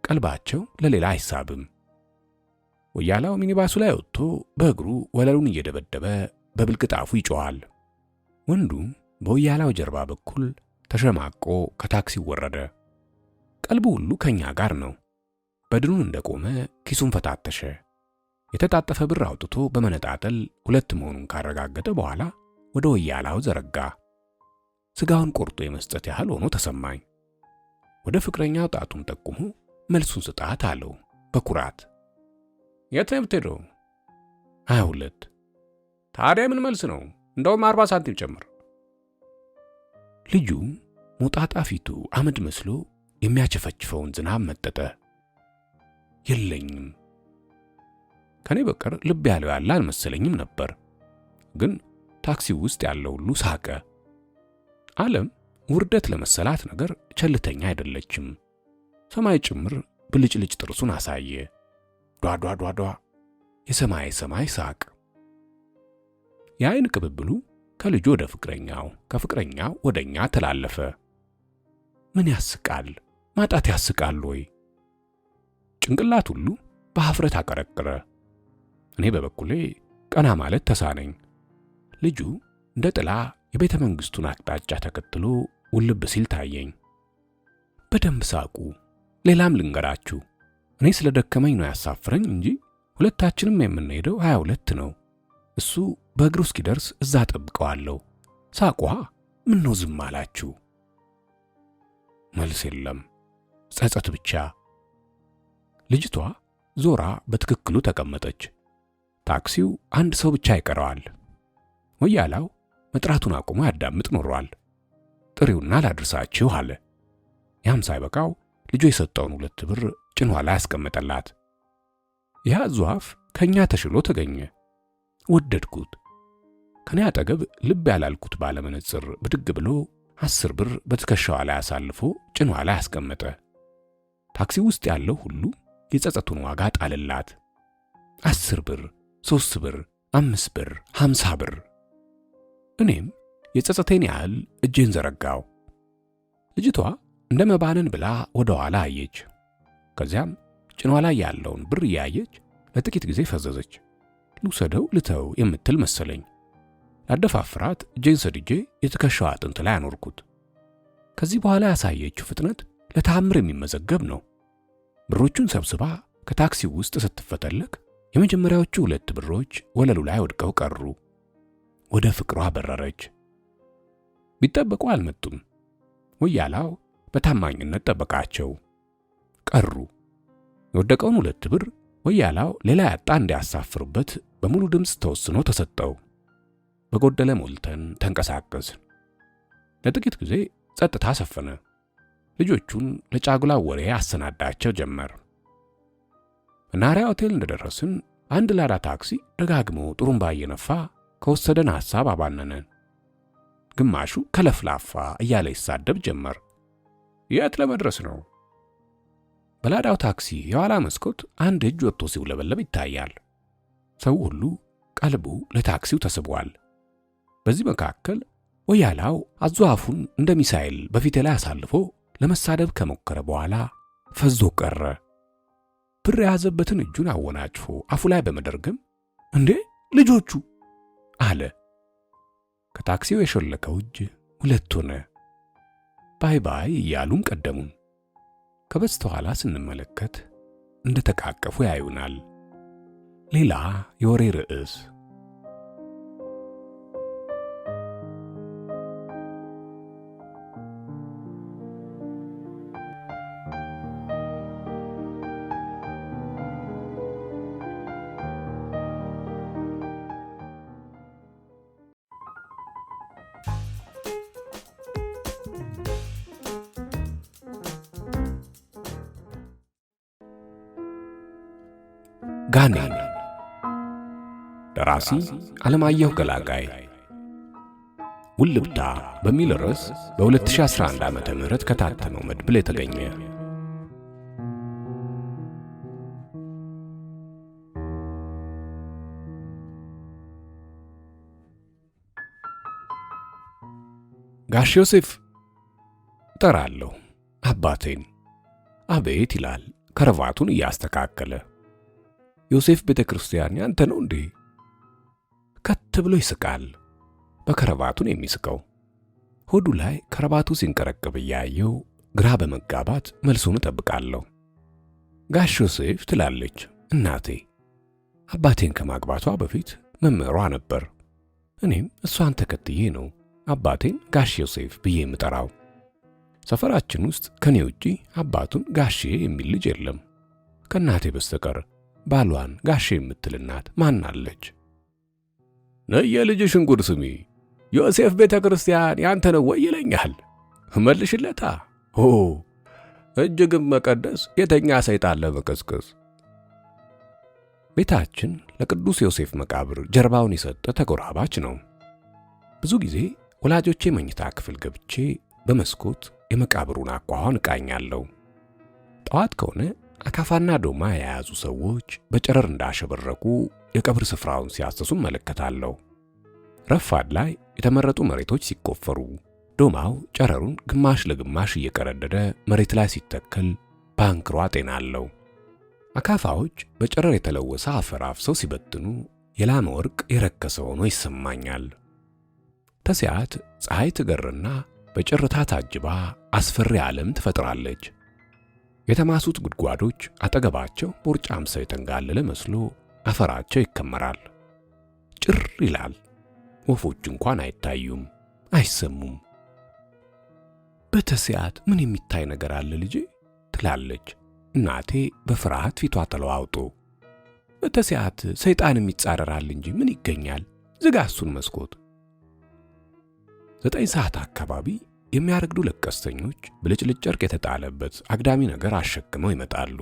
ቀልባቸው ለሌላ አይሳብም። ወያላው ሚኒባሱ ላይ ወጥቶ በእግሩ ወለሉን እየደበደበ በብልቅጣፉ ይጮሃል። ወንዱ በወያላው ጀርባ በኩል ተሸማቆ ከታክሲው ወረደ። ቀልቡ ሁሉ ከኛ ጋር ነው። በድኑን እንደቆመ ኪሱን ፈታተሸ። የተጣጠፈ ብር አውጥቶ በመነጣጠል ሁለት መሆኑን ካረጋገጠ በኋላ ወደ ወያላው ዘረጋ። ስጋውን ቆርጦ የመስጠት ያህል ሆኖ ተሰማኝ። ወደ ፍቅረኛው ጣቱን ጠቁሞ መልሱን ስጣት አለው በኩራት። የት ነው የምትሄደው? 22። ታዲያ ምን መልስ ነው? እንደውም 40 ሳንቲም ጨምር። ልጁ ሞጣጣ ፊቱ አመድ መስሎ የሚያቸፈችፈውን ዝናብ መጠጠ። የለኝም። ከኔ በቀር ልብ ያለው ያለ አልመሰለኝም ነበር። ግን ታክሲው ውስጥ ያለው ሁሉ ሳቀ። ዓለም ውርደት ለመሰላት ነገር ቸልተኛ አይደለችም። ሰማይ ጭምር ብልጭልጭ ጥርሱን አሳየ። ዷ የሰማይ ሳቅ። የአይን ቅብብሉ ከልጁ ወደ ፍቅረኛው፣ ከፍቅረኛው ወደኛ ተላለፈ። ምን ያስቃል? ማጣት ያስቃል ወይ? ጭንቅላት ሁሉ በሐፍረት አቀረቀረ። እኔ በበኩሌ ቀና ማለት ተሳነኝ። ልጁ እንደ ጥላ የቤተ መንግስቱን አቅጣጫ ተከትሎ ውልብ ሲል ታየኝ። በደንብ ሳቁ። ሌላም ልንገራችሁ፣ እኔ ስለደከመኝ ነው ያሳፍረኝ እንጂ ሁለታችንም የምንሄደው 22 ነው። እሱ በእግሩ እስኪደርስ እዛ ጠብቀዋለሁ። ሳቋ። ምን ነው ዝም አላችሁ? መልስ የለም፣ ጸጸት ብቻ። ልጅቷ ዞራ በትክክሉ ተቀመጠች። ታክሲው አንድ ሰው ብቻ ይቀረዋል። ወያላው መጥራቱን አቁሞ ያዳምጥ ኖሯል። ጥሪውና ላድርሳችሁ አለ። ያም ሳይበቃው ልጁ የሰጠውን 2 ብር ጭኗ ላይ ያስቀመጠላት። የያዙ አፍ ከኛ ተሽሎ ተገኘ። ወደድኩት። ከኔ አጠገብ ልብ ያላልኩት ባለመነጽር ብድግ ብሎ 10 ብር በትከሻዋ ላይ አሳልፎ ጭኗ ላይ ያስቀመጠ። ታክሲ ውስጥ ያለው ሁሉ የጸጸቱን ዋጋ ጣለላት። 10 ብር፣ 3 ብር፣ 5 ብር፣ 50 ብር። እኔም የጸጸቴን ያህል እጄን ዘረጋው። ልጅቷ እንደ መባነን ብላ ወደ ኋላ አየች። ከዚያም ጭኗ ላይ ያለውን ብር እያየች ለጥቂት ጊዜ ፈዘዘች። ልውሰደው ልተው የምትል መሰለኝ። ላደፋፍራት እጄን ሰድጄ የትከሻዋ አጥንት ላይ አኖርኩት። ከዚህ በኋላ ያሳየችው ፍጥነት ለተአምር የሚመዘገብ ነው። ብሮቹን ሰብስባ ከታክሲው ውስጥ ስትፈተለክ የመጀመሪያዎቹ 2 ብሮች ወለሉ ላይ ወድቀው ቀሩ። ወደ ፍቅሯ በረረች። ቢጠበቁ አልመጡም። ወያላው በታማኝነት ጠበቃቸው። ቀሩ። የወደቀውን 2 ብር ወያላው ሌላ ያጣ እንዲያሳፍርበት በሙሉ ድምፅ ተወስኖ ተሰጠው። በጎደለ ሞልተን ተንቀሳቀስን። ለጥቂት ጊዜ ጸጥታ ሰፈነ። ልጆቹን ለጫጉላ ወሬ አሰናዳቸው ጀመር። መናኸሪያ ሆቴል እንደደረስን አንድ ላዳ ታክሲ ደጋግሞ ጥሩምባ እየነፋ ከወሰደን ሐሳብ አባነነን። ግማሹ ከለፍላፋ እያለ ይሳደብ ጀመር። የት ለመድረስ ነው? በላዳው ታክሲ የኋላ መስኮት አንድ እጅ ወጥቶ ሲውለበለብ ይታያል። ሰው ሁሉ ቀልቡ ለታክሲው ተስቧል። በዚህ መካከል ወያላው አዟፉን እንደ ሚሳኤል በፊቴ ላይ አሳልፎ ለመሳደብ ከሞከረ በኋላ ፈዞ ቀረ። ብር የያዘበትን እጁን አወናጭፎ አፉ ላይ በመደርገም እንዴ ልጆቹ አለ። ከታክሲው የሾለከው እጅ 2 ሆነ። ባይ ባይ እያሉም ቀደሙን። ከበስተኋላ ስንመለከት እንደ ተቃቀፉ ያዩናል። ሌላ የወሬ ርዕስ። ጋኔን። ደራሲ አለማየሁ ገላጋይ። ውልብታ በሚል ርዕስ በ2011 ዓመተ ምህረት ከታተመው መድብል የተገኘ። ጋሽ ዮሴፍ እጠራለሁ አባቴን። አቤት ይላል ከረቫቱን እያስተካከለ። ዮሴፍ ቤተ ክርስቲያን ያንተ ነው እንዴ? ከት ብሎ ይስቃል። በከረባቱን የሚስቀው ሆዱ ላይ ከረባቱ ሲንቀረቀብ እያየው ግራ በመጋባት መልሱን እጠብቃለሁ። ጋሽ ዮሴፍ ትላለች እናቴ። አባቴን ከማግባቷ በፊት መምህሯ ነበር። እኔም እሷን ተከትዬ ነው አባቴን ጋሽ ዮሴፍ ብዬ የምጠራው። ሰፈራችን ውስጥ ከኔ ውጪ አባቱን ጋሼ የሚል ልጅ የለም ከእናቴ በስተቀር። ባሏን ጋሼ የምትል እናት ማን አለች? ነይ የልጅሽን ጉድ ስሚ፣ ዮሴፍ ቤተ ክርስቲያን ያንተ ነው ወይ ይለኛል። መልሽለታ። ኦ እጅግም መቀደስ የተኛ ሰይጣን ለመቀስቀስ። ቤታችን ለቅዱስ ዮሴፍ መቃብር ጀርባውን የሰጠ ተጎራባች ነው። ብዙ ጊዜ ወላጆቼ መኝታ ክፍል ገብቼ በመስኮት የመቃብሩን አኳኋን እቃኛለሁ። ጠዋት ከሆነ አካፋና ዶማ የያዙ ሰዎች በጨረር እንዳሸበረቁ የቀብር ስፍራውን ሲያሰሱ እመለከታለሁ። ረፋድ ላይ የተመረጡ መሬቶች ሲቆፈሩ ዶማው ጨረሩን ግማሽ ለግማሽ እየቀረደደ መሬት ላይ ሲተከል ባንክሮ አጤናለሁ። አካፋዎች በጨረር የተለወሰ አፈር አፍሰው ሲበትኑ የላመ ወርቅ የረከሰ ሆኖ ይሰማኛል። ተስያት ፀሐይ ትገርና በጭርታ ታጅባ አስፈሪ ዓለም ትፈጥራለች። የተማሱት ጉድጓዶች አጠገባቸው ቦርጫም ሰው የተንጋለለ መስሎ አፈራቸው ይከመራል። ጭር ይላል። ወፎች እንኳን አይታዩም፣ አይሰሙም። በተስያት ምን የሚታይ ነገር አለ ልጄ? ትላለች እናቴ በፍርሃት ፊቷ ተለዋውጦ። በተስያት ሰይጣንም ይጻረራል እንጂ ምን ይገኛል? ዝጋ እሱን መስኮት። 9 ሰዓት አካባቢ የሚያረግዱ ለቀስተኞች ብልጭልጭ ጨርቅ የተጣለበት አግዳሚ ነገር አሸክመው ይመጣሉ።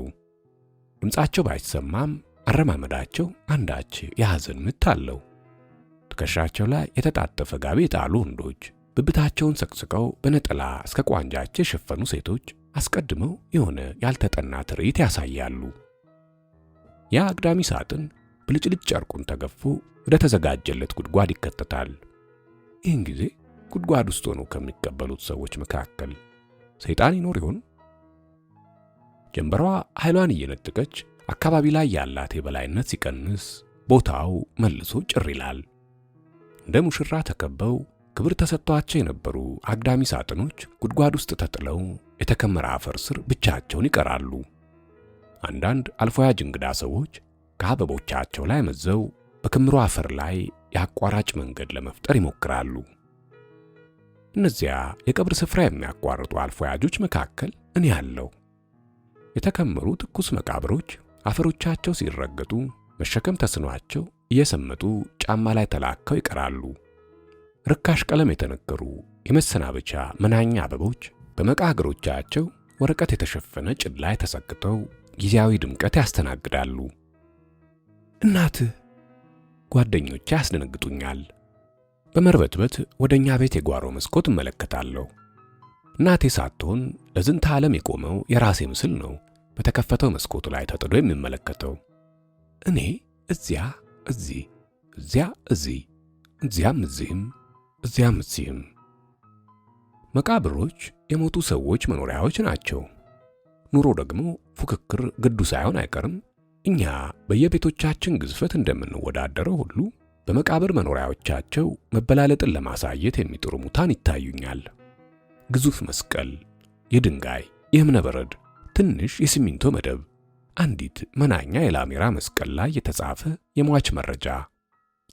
ድምፃቸው ባይሰማም አረማመዳቸው አንዳች የሐዘን ምት አለው። ትከሻቸው ላይ የተጣጠፈ ጋቢ የጣሉ ወንዶች፣ ብብታቸውን ሰቅስቀው በነጠላ እስከ ቋንጃቸው የሸፈኑ ሴቶች አስቀድመው የሆነ ያልተጠና ትርኢት ያሳያሉ። ያ አግዳሚ ሳጥን ብልጭልጭ ጨርቁን ተገፎ ወደ ተዘጋጀለት ጉድጓድ ይከተታል። ይህን ጊዜ ጉድጓድ ውስጥ ሆነው ከሚቀበሉት ሰዎች መካከል ሰይጣን ይኖር ይሆን? ጀንበሯ ኃይሏን እየነጠቀች አካባቢ ላይ ያላት የበላይነት ሲቀንስ ቦታው መልሶ ጭር ይላል። እንደ ሙሽራ ተከበው ክብር ተሰጥቷቸው የነበሩ አግዳሚ ሳጥኖች ጉድጓድ ውስጥ ተጥለው የተከመረ አፈር ስር ብቻቸውን ይቀራሉ። አንዳንድ አልፎያጅ እንግዳ ሰዎች ከአበቦቻቸው ላይ መዘው በክምሩ አፈር ላይ የአቋራጭ መንገድ ለመፍጠር ይሞክራሉ። እነዚያ የቀብር ስፍራ የሚያቋርጡ አልፎያጆች መካከል እኔ አለሁ። የተከመሩ ትኩስ መቃብሮች አፈሮቻቸው ሲረገጡ መሸከም ተስኗቸው እየሰመጡ ጫማ ላይ ተላከው ይቀራሉ። ርካሽ ቀለም የተነከሩ የመሰናበቻ መናኛ አበቦች በመቃብሮቻቸው ወረቀት የተሸፈነ ጭድ ላይ ተሰክተው ጊዜያዊ ድምቀት ያስተናግዳሉ። እናትህ ጓደኞቼ ያስደነግጡኛል። በመርበትበት ወደኛ ቤት የጓሮ መስኮት እመለከታለሁ። እናቴ ሳትሆን ለዝንተ ዓለም የቆመው የራሴ ምስል ነው በተከፈተው መስኮቱ ላይ ተጥዶ የሚመለከተው። እኔ እዚያ እዚህ፣ እዚያ እዚህ፣ እዚያም እዚህም፣ እዚያም እዚህም። መቃብሮች የሞቱ ሰዎች መኖሪያዎች ናቸው። ኑሮ ደግሞ ፉክክር ግዱ ሳይሆን አይቀርም። እኛ በየቤቶቻችን ግዝፈት እንደምንወዳደረው ሁሉ በመቃብር መኖሪያዎቻቸው መበላለጥን ለማሳየት የሚጥሩ ሙታን ይታዩኛል። ግዙፍ መስቀል፣ የድንጋይ የእብነ በረድ ትንሽ የሲሚንቶ መደብ፣ አንዲት መናኛ የላሜራ መስቀል ላይ የተጻፈ የሟች መረጃ፣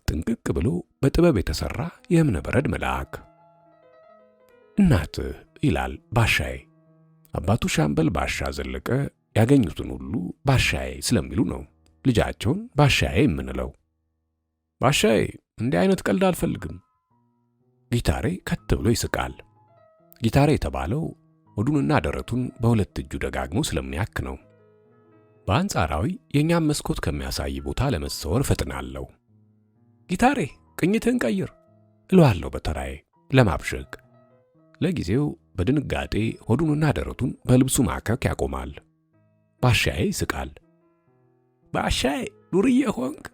ጥንቅቅ ብሎ በጥበብ የተሰራ የእብነ በረድ መልአክ። እናትህ ይላል ባሻዬ። አባቱ ሻምበል ባሻ ዘለቀ ያገኙትን ሁሉ ባሻዬ ስለሚሉ ነው ልጃቸውን ባሻዬ የምንለው። ባሻዬ እንዲህ አይነት ቀልድ አልፈልግም። ጊታሬ ከት ብሎ ይስቃል። ጊታሬ የተባለው ሆዱንና ደረቱን በሁለት እጁ ደጋግሞ ስለሚያክ ነው። በአንጻራዊ የኛም መስኮት ከሚያሳይ ቦታ ለመሰወር ፈጥናለሁ። ጊታሬ ቅኝትህን ቀይር እለዋለሁ በተራዬ ለማብሸቅ። ለጊዜው በድንጋጤ ሆዱንና ደረቱን በልብሱ ማከክ ያቆማል። ባሻዬ ይስቃል። ባሻዬ ዱርዬ ሆንክ፣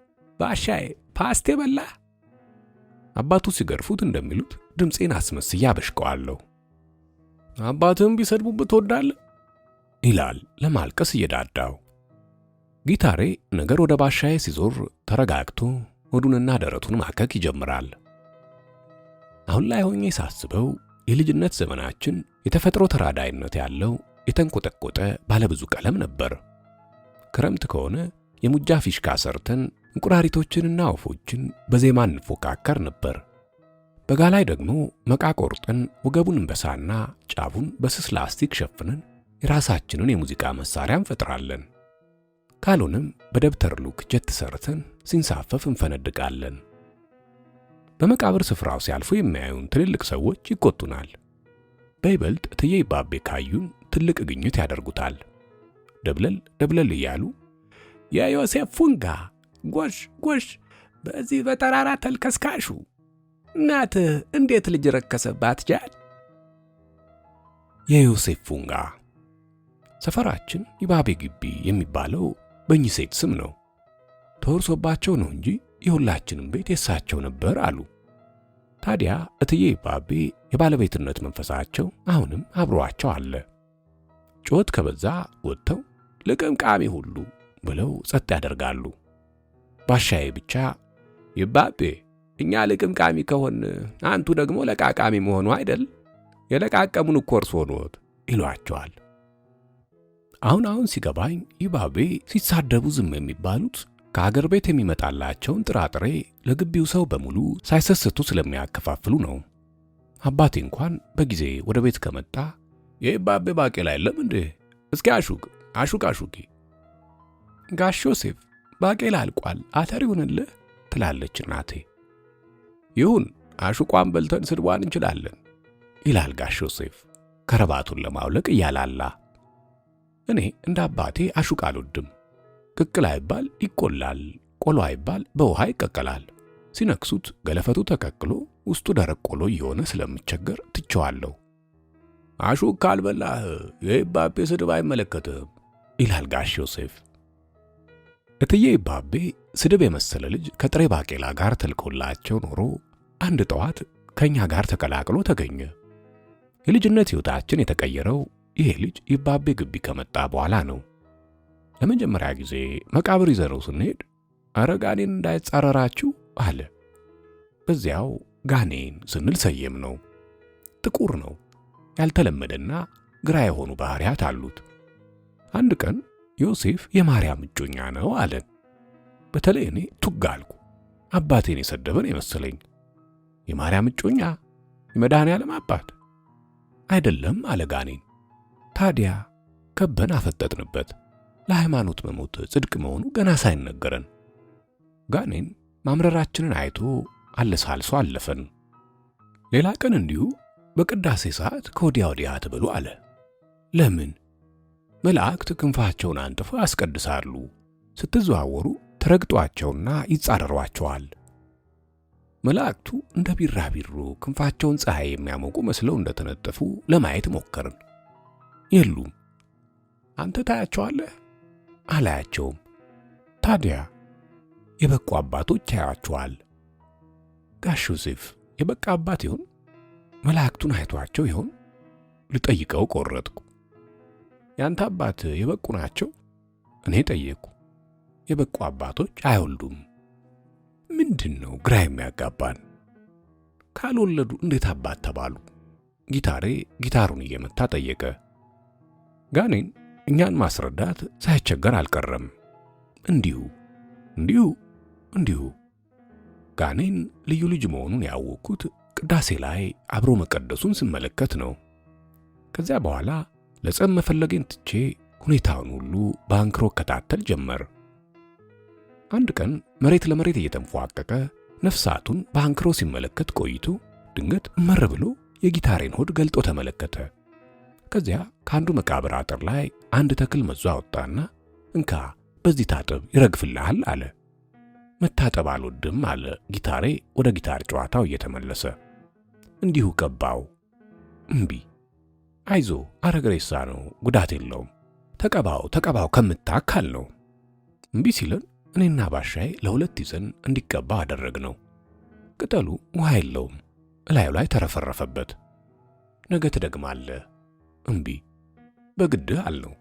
ባሻዬ ፓስቴ በላ። አባቱ ሲገርፉት እንደሚሉት ድምፄን አስመስዬ አበሽቀዋለሁ። አባትህም ቢሰድቡብህ ትወዳለህ ይላል ለማልቀስ እየዳዳው። ጊታሬ ነገር ወደ ባሻዬ ሲዞር ተረጋግቶ ሆዱንና ደረቱን ማከክ ይጀምራል። አሁን ላይ ሆኜ ሳስበው የልጅነት ዘመናችን የተፈጥሮ ተራዳይነት ያለው የተንቆጠቆጠ ባለብዙ ቀለም ነበር። ክረምት ከሆነ የሙጃ ፊሽካ ሰርተን እንቁራሪቶችንና ወፎችን በዜማ እንፎካከር ነበር። በጋ ላይ ደግሞ መቃ ቆርጠን ወገቡን እንበሳና ጫፉን በስስ ላስቲክ ሸፍነን የራሳችንን የሙዚቃ መሳሪያ እንፈጥራለን። ካልሆነም በደብተር ሉክ ጀት ሰርተን ሲንሳፈፍ እንፈነድቃለን። በመቃብር ስፍራው ሲያልፉ የሚያዩን ትልልቅ ሰዎች ይቆጡናል። በይበልጥ እትዬ ይባቤ ካዩን ትልቅ ግኝት ያደርጉታል። ደብለል እያሉ የዮሴፍ ፉንጋ ጎሽ ጎሽ፣ በዚህ በጠራራ ተልከስካሹ እናትህ እንዴት ልጅ ረከሰባት ጃል። የዮሴፍ ፉንጋ ሰፈራችን ይባቤ ግቢ የሚባለው በእኚህ ሴት ስም ነው። ተወርሶባቸው ነው እንጂ የሁላችንም ቤት የሳቸው ነበር አሉ። ታዲያ እትዬ ይባቤ የባለቤትነት መንፈሳቸው አሁንም አብሮአቸው አለ። ጩኸት ከበዛ ወጥተው ለቅምቃሚ ሁሉ ብለው ጸጥ ያደርጋሉ። ባሻዬ ብቻ ይባቤ እኛ ለቅምቃሚ ከሆን አንቱ ደግሞ ለቃቃሚ መሆኑ አይደል? የለቃቀሙን እኮ እርሶ ኖት ይሏቸዋል። አሁን ሲገባኝ ይባቤ ሲሳደቡ ዝም የሚባሉት ከአገር ቤት የሚመጣላቸውን ጥራጥሬ ለግቢው ሰው በሙሉ ሳይሰስቱ ስለሚያከፋፍሉ ነው። አባቴ እንኳን በጊዜ ወደ ቤት ከመጣ የይባቤ ባቄላ የለም እንዴ? እስኪ አሹቂ ጋሽ ዮሴፍ ባቄላ አልቋል፣ አተር ይሁንልህ ትላለች እናቴ። ይሁን አሹቋን በልተን ስድዋን እንችላለን ይላል ጋሽ ዮሴፍ ከረባቱን ለማውለቅ እያላላ። እኔ እንደ አባቴ አሹቅ አልወድም። ቅቅል አይባል ይቆላል፣ ቆሎ አይባል በውሃ ይቀቀላል። ሲነክሱት ገለፈቱ ተቀቅሎ ውስጡ ደረቅ ቆሎ እየሆነ ስለምቸገር ትቸዋለሁ። አሹቅ ካልበላህ የይባቤ ስድብ አይመለከትህም ይላል ጋሽ ዮሴፍ። እትዬ ይባቤ ስድብ የመሰለ ልጅ ከጥሬ ባቄላ ጋር ተልኮላቸው ኖሮ አንድ ጠዋት ከኛ ጋር ተቀላቅሎ ተገኘ። የልጅነት ሕይወታችን የተቀየረው ይሄ ልጅ ይባቤ ግቢ ከመጣ በኋላ ነው። ለመጀመሪያ ጊዜ መቃብር ይዘነው ስንሄድ አረ ጋኔን እንዳይጻረራችሁ አለ። በዚያው ጋኔን ስንል ሰየም ነው። ጥቁር ነው። ያልተለመደና ግራ የሆኑ ባህሪያት አሉት። አንድ ቀን ዮሴፍ የማርያም እጮኛ ነው አለን። በተለይ እኔ ቱግ አልኩ። አባቴን የሰደበን የመሰለኝ። የማርያም እጮኛ? የመድኃኔዓለም አባት አይደለም አለ ጋኔን። ታዲያ ከበን አፈጠጥንበት። ለሃይማኖት መሞት ጽድቅ መሆኑ ገና ሳይነገረን ጋኔን ማምረራችንን አይቶ አለሳልሶ አለፈን። ሌላ ቀን እንዲሁ በቅዳሴ ሰዓት ከወዲያ ወዲያ ትበሉ አለ። ለምን? መላእክት ክንፋቸውን አንጥፈው ያስቀድሳሉ። ስትዘዋወሩ ተረግጧቸውና ይጻረሯቸዋል። መላእክቱ እንደ ቢራቢሮ ክንፋቸውን ፀሐይ የሚያሞቁ መስለው እንደተነጠፉ ለማየት ሞከርን። የሉም። አንተ ታያቸዋለህ? አላያቸውም። ታዲያ የበቁ አባቶች ያያቸዋል። ጋሽ ዮሴፍ የበቃ አባት ይሆን? መላእክቱን አይቷቸው ይሆን? ልጠይቀው ቆረጥኩ። ያንተ አባት የበቁ ናቸው? እኔ ጠየቅኩ። የበቁ አባቶች አይወልዱም። ምንድን ነው ግራ የሚያጋባን? ካልወለዱ እንዴት አባት ተባሉ? ጊታሬ ጊታሩን እየመታ ጠየቀ። ጋኔን እኛን ማስረዳት ሳይቸገር አልቀረም። እንዲሁ ጋኔን ልዩ ልጅ መሆኑን ያወቅኩት ቅዳሴ ላይ አብሮ መቀደሱን ስመለከት ነው። ከዚያ በኋላ ለጸብ መፈለጌን ትቼ ሁኔታውን ሁሉ በአንክሮ ከታተል ጀመር። አንድ ቀን መሬት ለመሬት እየተንፏቀቀ ነፍሳቱን በአንክሮ ሲመለከት ቆይቶ ድንገት መር ብሎ የጊታሬን ሆድ ገልጦ ተመለከተ። ከዚያ ከአንዱ መቃብር አጥር ላይ አንድ ተክል መዞ አወጣና እንካ በዚህ ታጠብ ይረግፍልሃል አለ። መታጠብ አልወድም አለ ጊታሬ ወደ ጊታር ጨዋታው እየተመለሰ። እንዲሁ ቀባው። እምቢ። አይዞ አረግሬሳ ነው ጉዳት የለውም ተቀባው ከምታካል ነው። እምቢ ሲለን እኔና ባሻዬ ለሁለት ይዘን እንዲቀባ አደረግነው። ቅጠሉ ውሃ የለውም፣ እላዩ ላይ ተረፈረፈበት። ነገ ትደግማለህ። እምቢ። በግድህ አልነው።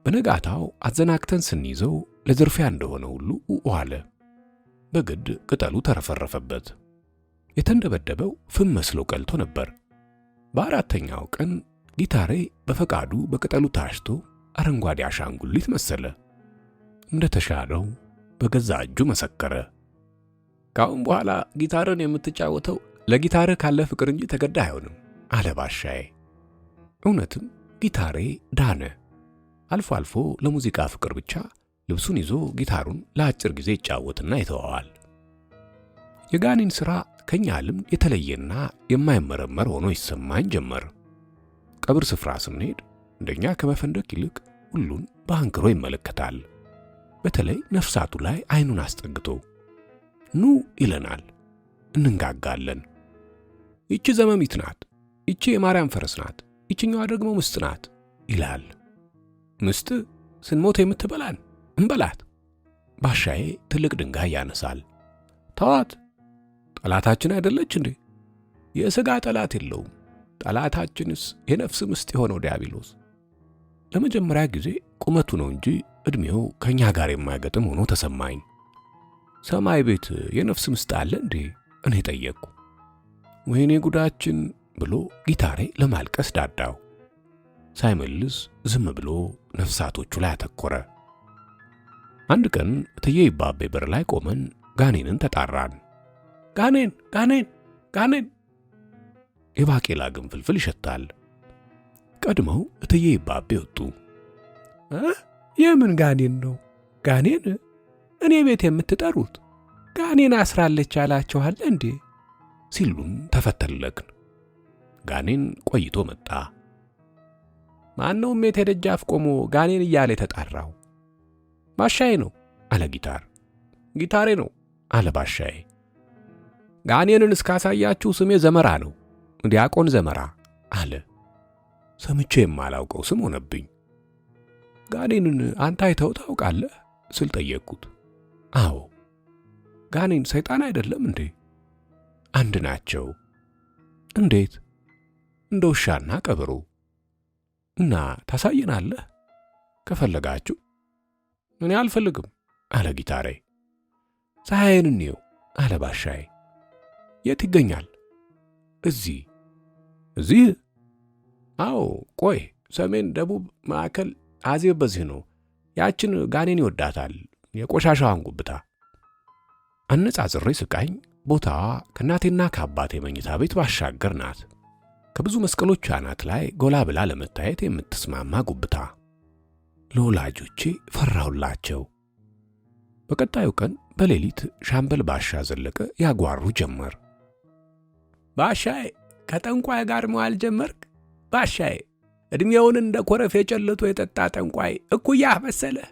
በነጋታው አዘናክተን ስንይዘው ለዝርፊያ እንደሆነ ሁሉ አለ። በግድ ቅጠሉ ተረፈረፈበት። የተንደበደበው ፍም መስሎ ቀልቶ ነበር። በአራተኛው ቀን ጊታሬ በፈቃዱ በቅጠሉ ታሽቶ አረንጓዴ አሻንጉሊት መሰለ። እንደተሻለው በገዛ እጁ መሰከረ። ካሁን በኋላ ጊታርን የምትጫወተው ለጊታር ካለ ፍቅር እንጂ ተገዳ አይሆንም አለ ባሻዬ። እውነትም ጊታሬ ዳነ። አልፎ አልፎ ለሙዚቃ ፍቅር ብቻ ልብሱን ይዞ ጊታሩን ለአጭር ጊዜ ይጫወትና ይተዋዋል። የጋኔን ሥራ ከኛ ዓለም የተለየና የማይመረመር ሆኖ ይሰማኝ ጀመር። ቀብር ስፍራ ስንሄድ እንደኛ ከመፈንደቅ ይልቅ ሁሉን በአንክሮ ይመለከታል። በተለይ ነፍሳቱ ላይ አይኑን አስጠግቶ ኑ ይለናል። እንንጋጋለን። ይቺ ዘመሚት ናት፣ ይቺ የማርያም ፈረስ ናት፣ ይችኛዋ ደግሞ ምስጥ ናት ይላል። ምስጥ ስንሞት የምትበላን እንበላት። ባሻዬ ትልቅ ድንጋይ ያነሳል። ተዋት፣ ጠላታችን አይደለች እንዴ? የሥጋ ጠላት የለውም። ጠላታችንስ የነፍስ ምስጥ የሆነው ዲያብሎስ። ለመጀመሪያ ጊዜ ቁመቱ ነው እንጂ ዕድሜው ከእኛ ጋር የማይገጥም ሆኖ ተሰማኝ። ሰማይ ቤት የነፍስ ምስጥ አለ እንዴ? እኔ ጠየቅኩ። ወይኔ ጉዳችን ብሎ ጊታሬ ለማልቀስ ዳዳው። ሳይመልስ ዝም ብሎ ነፍሳቶቹ ላይ አተኮረ። አንድ ቀን እትዬ ይባቤ በር ላይ ቆመን ጋኔንን ተጣራን። ጋኔን ጋኔን ጋኔን! የባቄላ ግንፍልፍል ይሸታል። ቀድመው እትዬ ይባቤ ወጡ። የምን ጋኔን ነው? ጋኔን? እኔ ቤት የምትጠሩት ጋኔን አስራለች አላችኋል እንዴ? ሲሉን ተፈተለክን። ጋኔን ቆይቶ መጣ። ማነው ሜቴ ደጃፍ ቆሞ ጋኔን እያለ ተጣራው? ባሻዬ ነው አለ ጊታር። ጊታሬ ነው አለ ባሻዬ። ጋኔንን እስካሳያችሁ ስሜ ዘመራ ነው፣ ዲያቆን ዘመራ አለ። ሰምቼ የማላውቀው ስም ሆነብኝ። ጋኔንን አንተ አይተው ታውቃለህ ስል ጠየቅኩት። አዎ። ጋኔን ሰይጣን አይደለም እንዴ? አንድ ናቸው። እንዴት? እንደ ውሻና ቀበሮ። እና ታሳየናለህ ከፈለጋችሁ? እኔ አልፈልግም አለ ጊታሬ። ፀሐይን እንየው አለ ባሻዬ። የት ይገኛል? እዚህ። እዚህ? አዎ። ቆይ፣ ሰሜን፣ ደቡብ፣ ማዕከል፣ አዜብ በዚህ ነው። ያችን ጋኔን ይወዳታል፣ የቆሻሻዋን ጉብታ። አነጻጽሬ ስቃኝ ቦታዋ ከእናቴና ከአባቴ መኝታ ቤት ባሻገር ናት። ከብዙ መስቀሎች አናት ላይ ጎላ ብላ ለመታየት የምትስማማ ጉብታ። ለወላጆቼ ፈራሁላቸው። በቀጣዩ ቀን በሌሊት ሻምበል ባሻ ዘለቀ ያጓሩ ጀመር። ባሻዬ ከጠንቋይ ጋር መዋል ጀመርክ? ባሻዬ ዕድሜውን እንደ ኮረፌ ጨልቶ የጠጣ ጠንቋይ እኩያህ መሰለህ?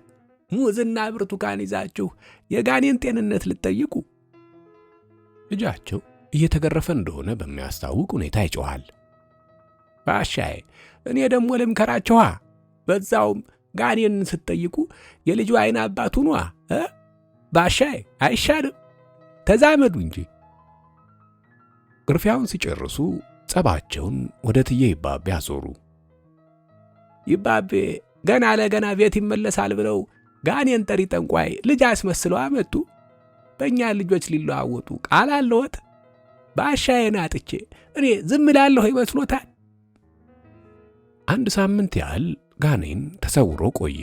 ሙዝና ብርቱካን ይዛችሁ የጋኔን ጤንነት ልትጠይቁ? ልጃቸው እየተገረፈ እንደሆነ በሚያስታውቅ ሁኔታ ይጮኻል። ባሻዬ እኔ ደግሞ ልምከራችኋ፣ በዛውም ጋኔን ስትጠይቁ የልጁ አይን አባቱ ነዋ። ባሻዬ አይሻልም? ተዛመዱ እንጂ። ግርፊያውን ሲጨርሱ ጸባቸውን ወደ እትዬ ይባቤ አዞሩ። ይባቤ ገና ለገና ቤት ይመለሳል ብለው ጋኔን ጠሪ ጠንቋይ ልጅ አስመስለው አመጡ። በእኛ ልጆች ሊለዋወጡ ቃል አለዎት? ባሻዬን አጥቼ እኔ ዝም እላለሁ ይመስሎታል? አንድ ሳምንት ያህል ጋኔን ተሰውሮ ቆየ።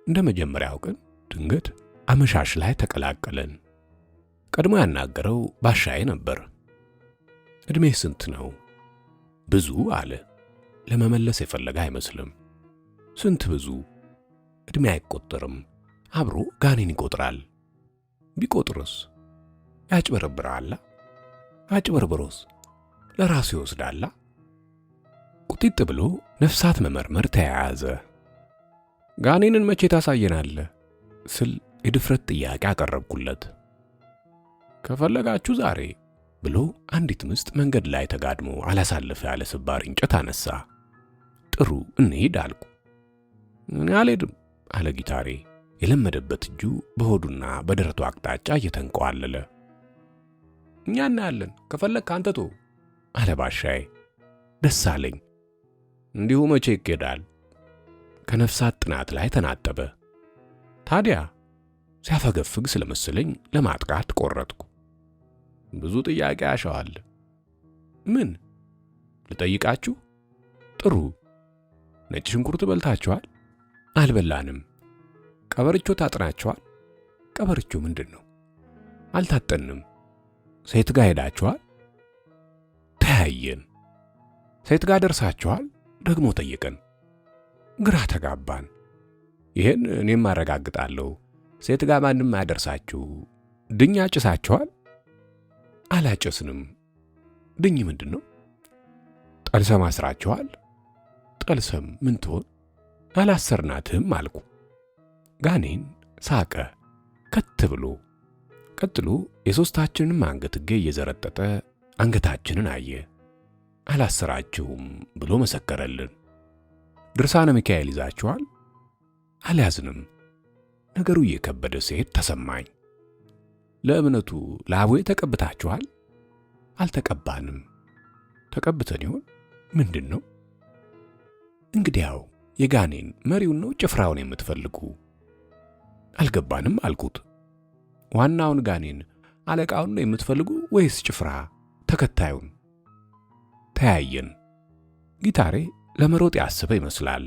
እንደ መጀመሪያው ቀን ድንገት አመሻሽ ላይ ተቀላቀለን። ቀድሞ ያናገረው ባሻዬ ነበር። ዕድሜ ስንት ነው? ብዙ አለ። ለመመለስ የፈለገ አይመስልም። ስንት ብዙ? ዕድሜ አይቆጠርም። አብሮ ጋኔን ይቆጥራል። ቢቆጥርስ? ያጭበረብራላ። አጭበርብሮስ ለራሱ ይወስዳላ። ቁጢጥ ብሎ ነፍሳት መመርመር ተያያዘ። ጋኔንን መቼ ታሳየናለህ ስል የድፍረት ጥያቄ አቀረብኩለት። ከፈለጋችሁ ዛሬ ብሎ አንዲት ምስጥ መንገድ ላይ ተጋድሞ አላሳልፍ ያለ ስባሪ እንጨት አነሳ። ጥሩ እንሂድ አልኩ። እኔ አልሄድም አለ ጊታሬ፣ የለመደበት እጁ በሆዱና በደረቱ አቅጣጫ እየተንቀዋለለ። እኛ እናያለን፣ ከፈለግክ አንተ ተው አለ ባሻዬ። ደስ አለኝ። እንዲሁ መቼ ይኬዳል? ከነፍሳት ጥናት ላይ ተናጠበ። ታዲያ ሲያፈገፍግ ስለመሰለኝ ለማጥቃት ቆረጥኩ። ብዙ ጥያቄ ያሻዋል። ምን ልጠይቃችሁ? ጥሩ። ነጭ ሽንኩርት በልታችኋል? አልበላንም። ቀበርቾ ታጥናችኋል? ቀበርቾ ምንድን ነው? አልታጠንም። ሴት ጋር ሄዳችኋል? ተያየን። ሴት ጋር ደርሳችኋል? ደግሞ ጠየቀን። ግራ ተጋባን። ይህን እኔም አረጋግጣለሁ። ሴት ጋር ማንም አያደርሳችሁ። ድኛ ጭሳችኋል? አላጨስንም። ድኝ ምንድን ነው? ጠልሰም አስራችኋል? ጠልሰም ምን ትሆን? አላሰርናትም አልኩ። ጋኔን ሳቀ ከት ብሎ። ቀጥሎ የሦስታችንንም አንገትጌ እየዘረጠጠ አንገታችንን አየ። አላሰራችሁም ብሎ መሰከረልን። ድርሳነ ሚካኤል ይዛችኋል? አልያዝንም። ነገሩ እየከበደ ሲሄድ ተሰማኝ። ለእምነቱ ለአቡዬ ተቀብታችኋል? አልተቀባንም። ተቀብተን ይሆን? ምንድን ነው? እንግዲያው የጋኔን መሪውን ነው ጭፍራውን የምትፈልጉ? አልገባንም አልኩት። ዋናውን ጋኔን አለቃውን ነው የምትፈልጉ ወይስ ጭፍራ ተከታዩን? ተያየን። ጊታሬ ለመሮጥ ያስበ ይመስላል።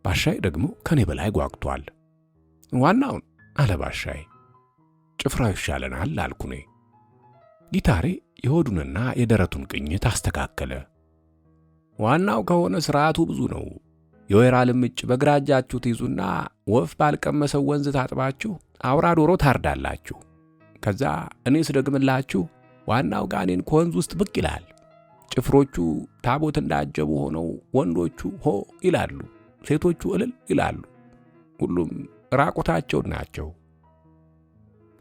ባሻይ ደግሞ ከኔ በላይ ጓግቷል። ዋናውን አለ ባሻይ። ጭፍራው ይሻለናል አልኩኔ። ጊታሬ የሆዱንና የደረቱን ቅኝት አስተካከለ። ዋናው ከሆነ ስርዓቱ ብዙ ነው። የወይራ ልምጭ በግራ እጃችሁ ትይዙና ወፍ ባልቀመሰው ወንዝ ታጥባችሁ አውራ ዶሮ ታርዳላችሁ። ከዛ እኔ ስደግምላችሁ ዋናው ጋኔን ከወንዝ ውስጥ ብቅ ይላል። ጭፍሮቹ ታቦት እንዳጀቡ ሆነው ወንዶቹ ሆ ይላሉ፣ ሴቶቹ እልል ይላሉ። ሁሉም ራቁታቸውን ናቸው።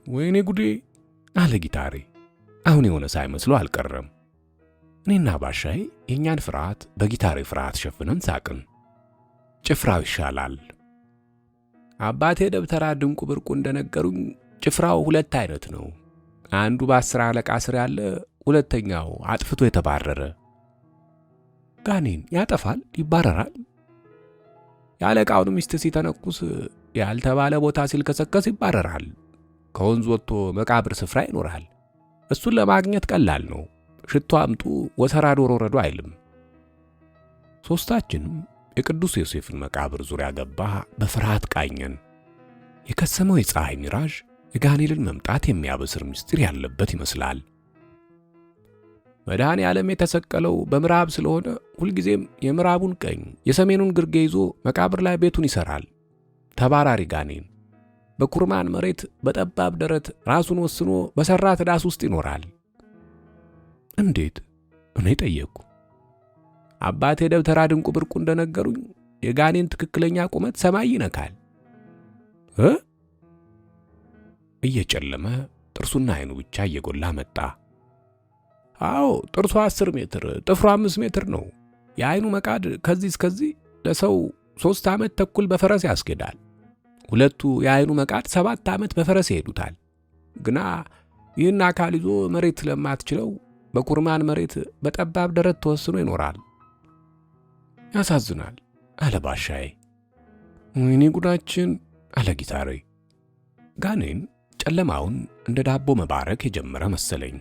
ወይኔ ጉዴ አለ ጊታሬ። አሁን የሆነ ሳይመስሎ አልቀረም። እኔና ባሻይ የእኛን ፍርሃት በጊታሬ ፍርሃት ሸፍነን ሳቅን። ጭፍራው ይሻላል። አባቴ ደብተራ ድንቁ ብርቁ እንደነገሩኝ ጭፍራው ሁለት አይነት ነው። አንዱ በ10 አለቃ ስር ያለ፣ ሁለተኛው አጥፍቶ የተባረረ። ጋኔን ያጠፋል ይባረራል። የአለቃውን ሚስት ሲተነኩስ ያልተባለ ቦታ ሲልከሰከስ ይባረራል። ከወንዝ ወጥቶ መቃብር ስፍራ ይኖራል። እሱን ለማግኘት ቀላል ነው። ሽቶ አምጡ ወሰራ ዶሮ ረዶ አይልም። ሦስታችንም የቅዱስ ዮሴፍን መቃብር ዙሪያ ገባ በፍርሃት ቃኘን። የከሰመው የፀሐይ ሚራዥ የጋኔልን መምጣት የሚያበስር ምስጢር ያለበት ይመስላል። መድኃኔ ዓለም የተሰቀለው በምዕራብ ስለሆነ ሁልጊዜም የምዕራቡን ቀኝ የሰሜኑን ግርጌ ይዞ መቃብር ላይ ቤቱን ይሰራል። ተባራሪ ጋኔን በኩርማን መሬት በጠባብ ደረት ራሱን ወስኖ በሰራት ዳስ ውስጥ ይኖራል። እንዴት? እኔ ጠየቅኩ። አባቴ ደብተራ ድንቁ ብርቁ እንደነገሩኝ የጋኔን ትክክለኛ ቁመት ሰማይ ይነካል። እየጨለመ ጥርሱና አይኑ ብቻ እየጎላ መጣ። አዎ ጥርሱ 10 ሜትር ጥፍሩ 5 ሜትር ነው። የአይኑ መቃድ ከዚህ እስከዚህ ለሰው 3 ዓመት ተኩል በፈረስ ያስገዳል። ሁለቱ የአይኑ መቃድ 7 ዓመት በፈረስ ይሄዱታል። ግና ይህን አካል ይዞ መሬት ለማትችለው በኩርማን መሬት በጠባብ ደረት ተወስኖ ይኖራል። ያሳዝናል አለ ባሻይ። ወይኔ ጉዳችን አለ ጊታሬ። ጋኔን ጨለማውን እንደ ዳቦ መባረክ የጀመረ መሰለኝ።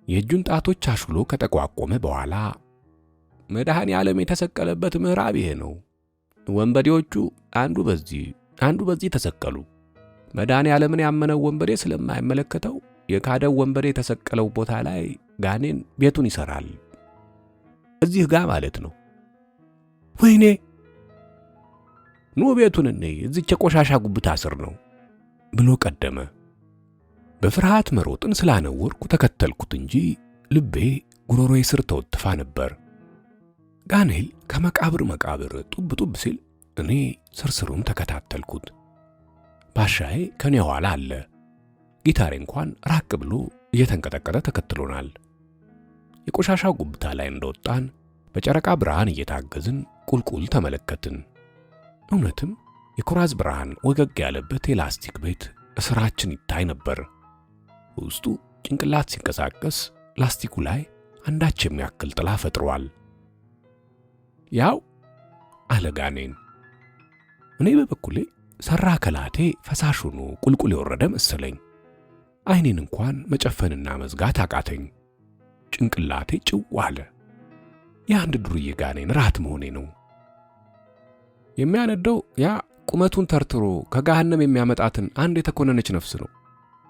የእጁን ጣቶች አሽሎ ከተቋቆመ በኋላ መድኃኔ ዓለም የተሰቀለበት ምዕራብ ይሄ ነው። ወንበዴዎቹ አንዱ በዚህ ተሰቀሉ። መድኃኔ ዓለምን ያመነው ወንበዴ ስለማይመለከተው የካደው ወንበዴ የተሰቀለው ቦታ ላይ ጋኔን ቤቱን ይሰራል። እዚህ ጋር ማለት ነው። ወይኔ ኑ ቤቱን እንይ፣ እዚች የቆሻሻ ጉብታ ስር ነው ብሎ ቀደመ። በፍርሃት መሮጥን ስላነወርኩ ተከተልኩት እንጂ ልቤ ጉሮሮዬ ስር ተወትፋ ነበር። ጋኔል ከመቃብር መቃብር ጡብ ጡብ ሲል እኔ ስርስሩን ተከታተልኩት። ባሻዬ ከኔ ኋላ አለ። ጊታሬ እንኳን ራቅ ብሎ እየተንቀጠቀጠ ተከትሎናል። የቆሻሻው ጉብታ ላይ እንደወጣን በጨረቃ ብርሃን እየታገዝን ቁልቁል ተመለከትን። እውነትም የኩራዝ ብርሃን ወገግ ያለበት የላስቲክ ቤት እስራችን ይታይ ነበር። ውስጡ ጭንቅላት ሲንቀሳቀስ ላስቲኩ ላይ አንዳች የሚያክል ጥላ ፈጥሯል። ያው አለ ጋኔን። እኔ በበኩሌ ሰራ ከላቴ ፈሳሽ ሆኖ ቁልቁል የወረደ መሰለኝ። አይኔን እንኳን መጨፈንና መዝጋት አቃተኝ። ጭንቅላቴ ጭው አለ። የአንድ ዱርዬ ጋኔን ራት መሆኔ ነው። የሚያነደው ያ ቁመቱን ተርትሮ ከገሃነም የሚያመጣትን አንድ የተኮነነች ነፍስ ነው።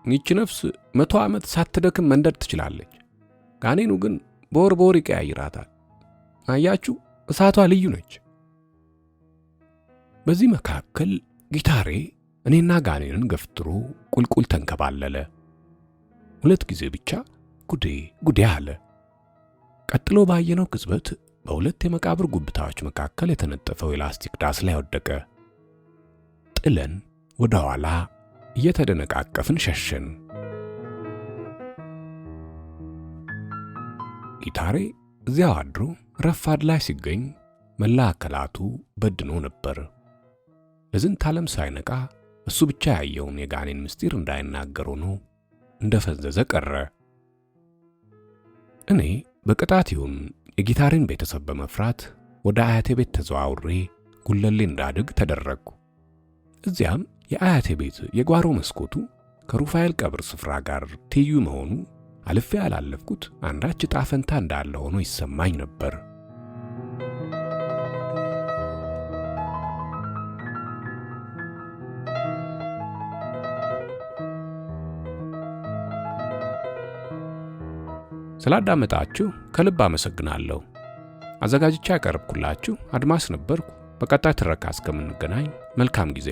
ይህች ነፍስ 100 ዓመት ሳትደክም መንደድ ትችላለች። ጋኔኑ ግን በወር ይቀያይራታል። አያችሁ፣ እሳቷ ልዩ ነች። በዚህ መካከል ጊታሬ እኔና ጋኔንን ገፍትሮ ቁልቁል ተንከባለለ። 2 ጊዜ ብቻ ጉዴ አለ። ቀጥሎ ባየነው ቅጽበት በሁለት የመቃብር ጉብታዎች መካከል የተነጠፈው የላስቲክ ዳስ ላይ ወደቀ። ጥለን ወደ ኋላ እየተደነቃቀፍን ሸሸን። ጊታሬ እዚያው አድሮ ረፋድ ላይ ሲገኝ መላ አካላቱ በድኖ ነበር። ለዝንተ ዓለም ሳይነቃ እሱ ብቻ ያየውን የጋኔን ምስጢር እንዳይናገር ሆኖ እንደፈዘዘ ቀረ። እኔ በቅጣት ይሁን የጊታሬን ቤተሰብ በመፍራት ወደ አያቴ ቤት ተዘዋውሬ ጉለሌ እንዳድግ ተደረግኩ። እዚያም የአያቴ ቤት የጓሮ መስኮቱ ከሩፋኤል ቀብር ስፍራ ጋር ትይዩ መሆኑ አልፌ ያላለፍኩት አንዳች ዕጣ ፈንታ እንዳለ ሆኖ ይሰማኝ ነበር። ስላዳመጣችሁ ከልብ አመሰግናለሁ። አዘጋጅቼ ያቀርብኩላችሁ አድማስ ነበርኩ። በቀጣይ ትረካ እስከምንገናኝ መልካም ጊዜ።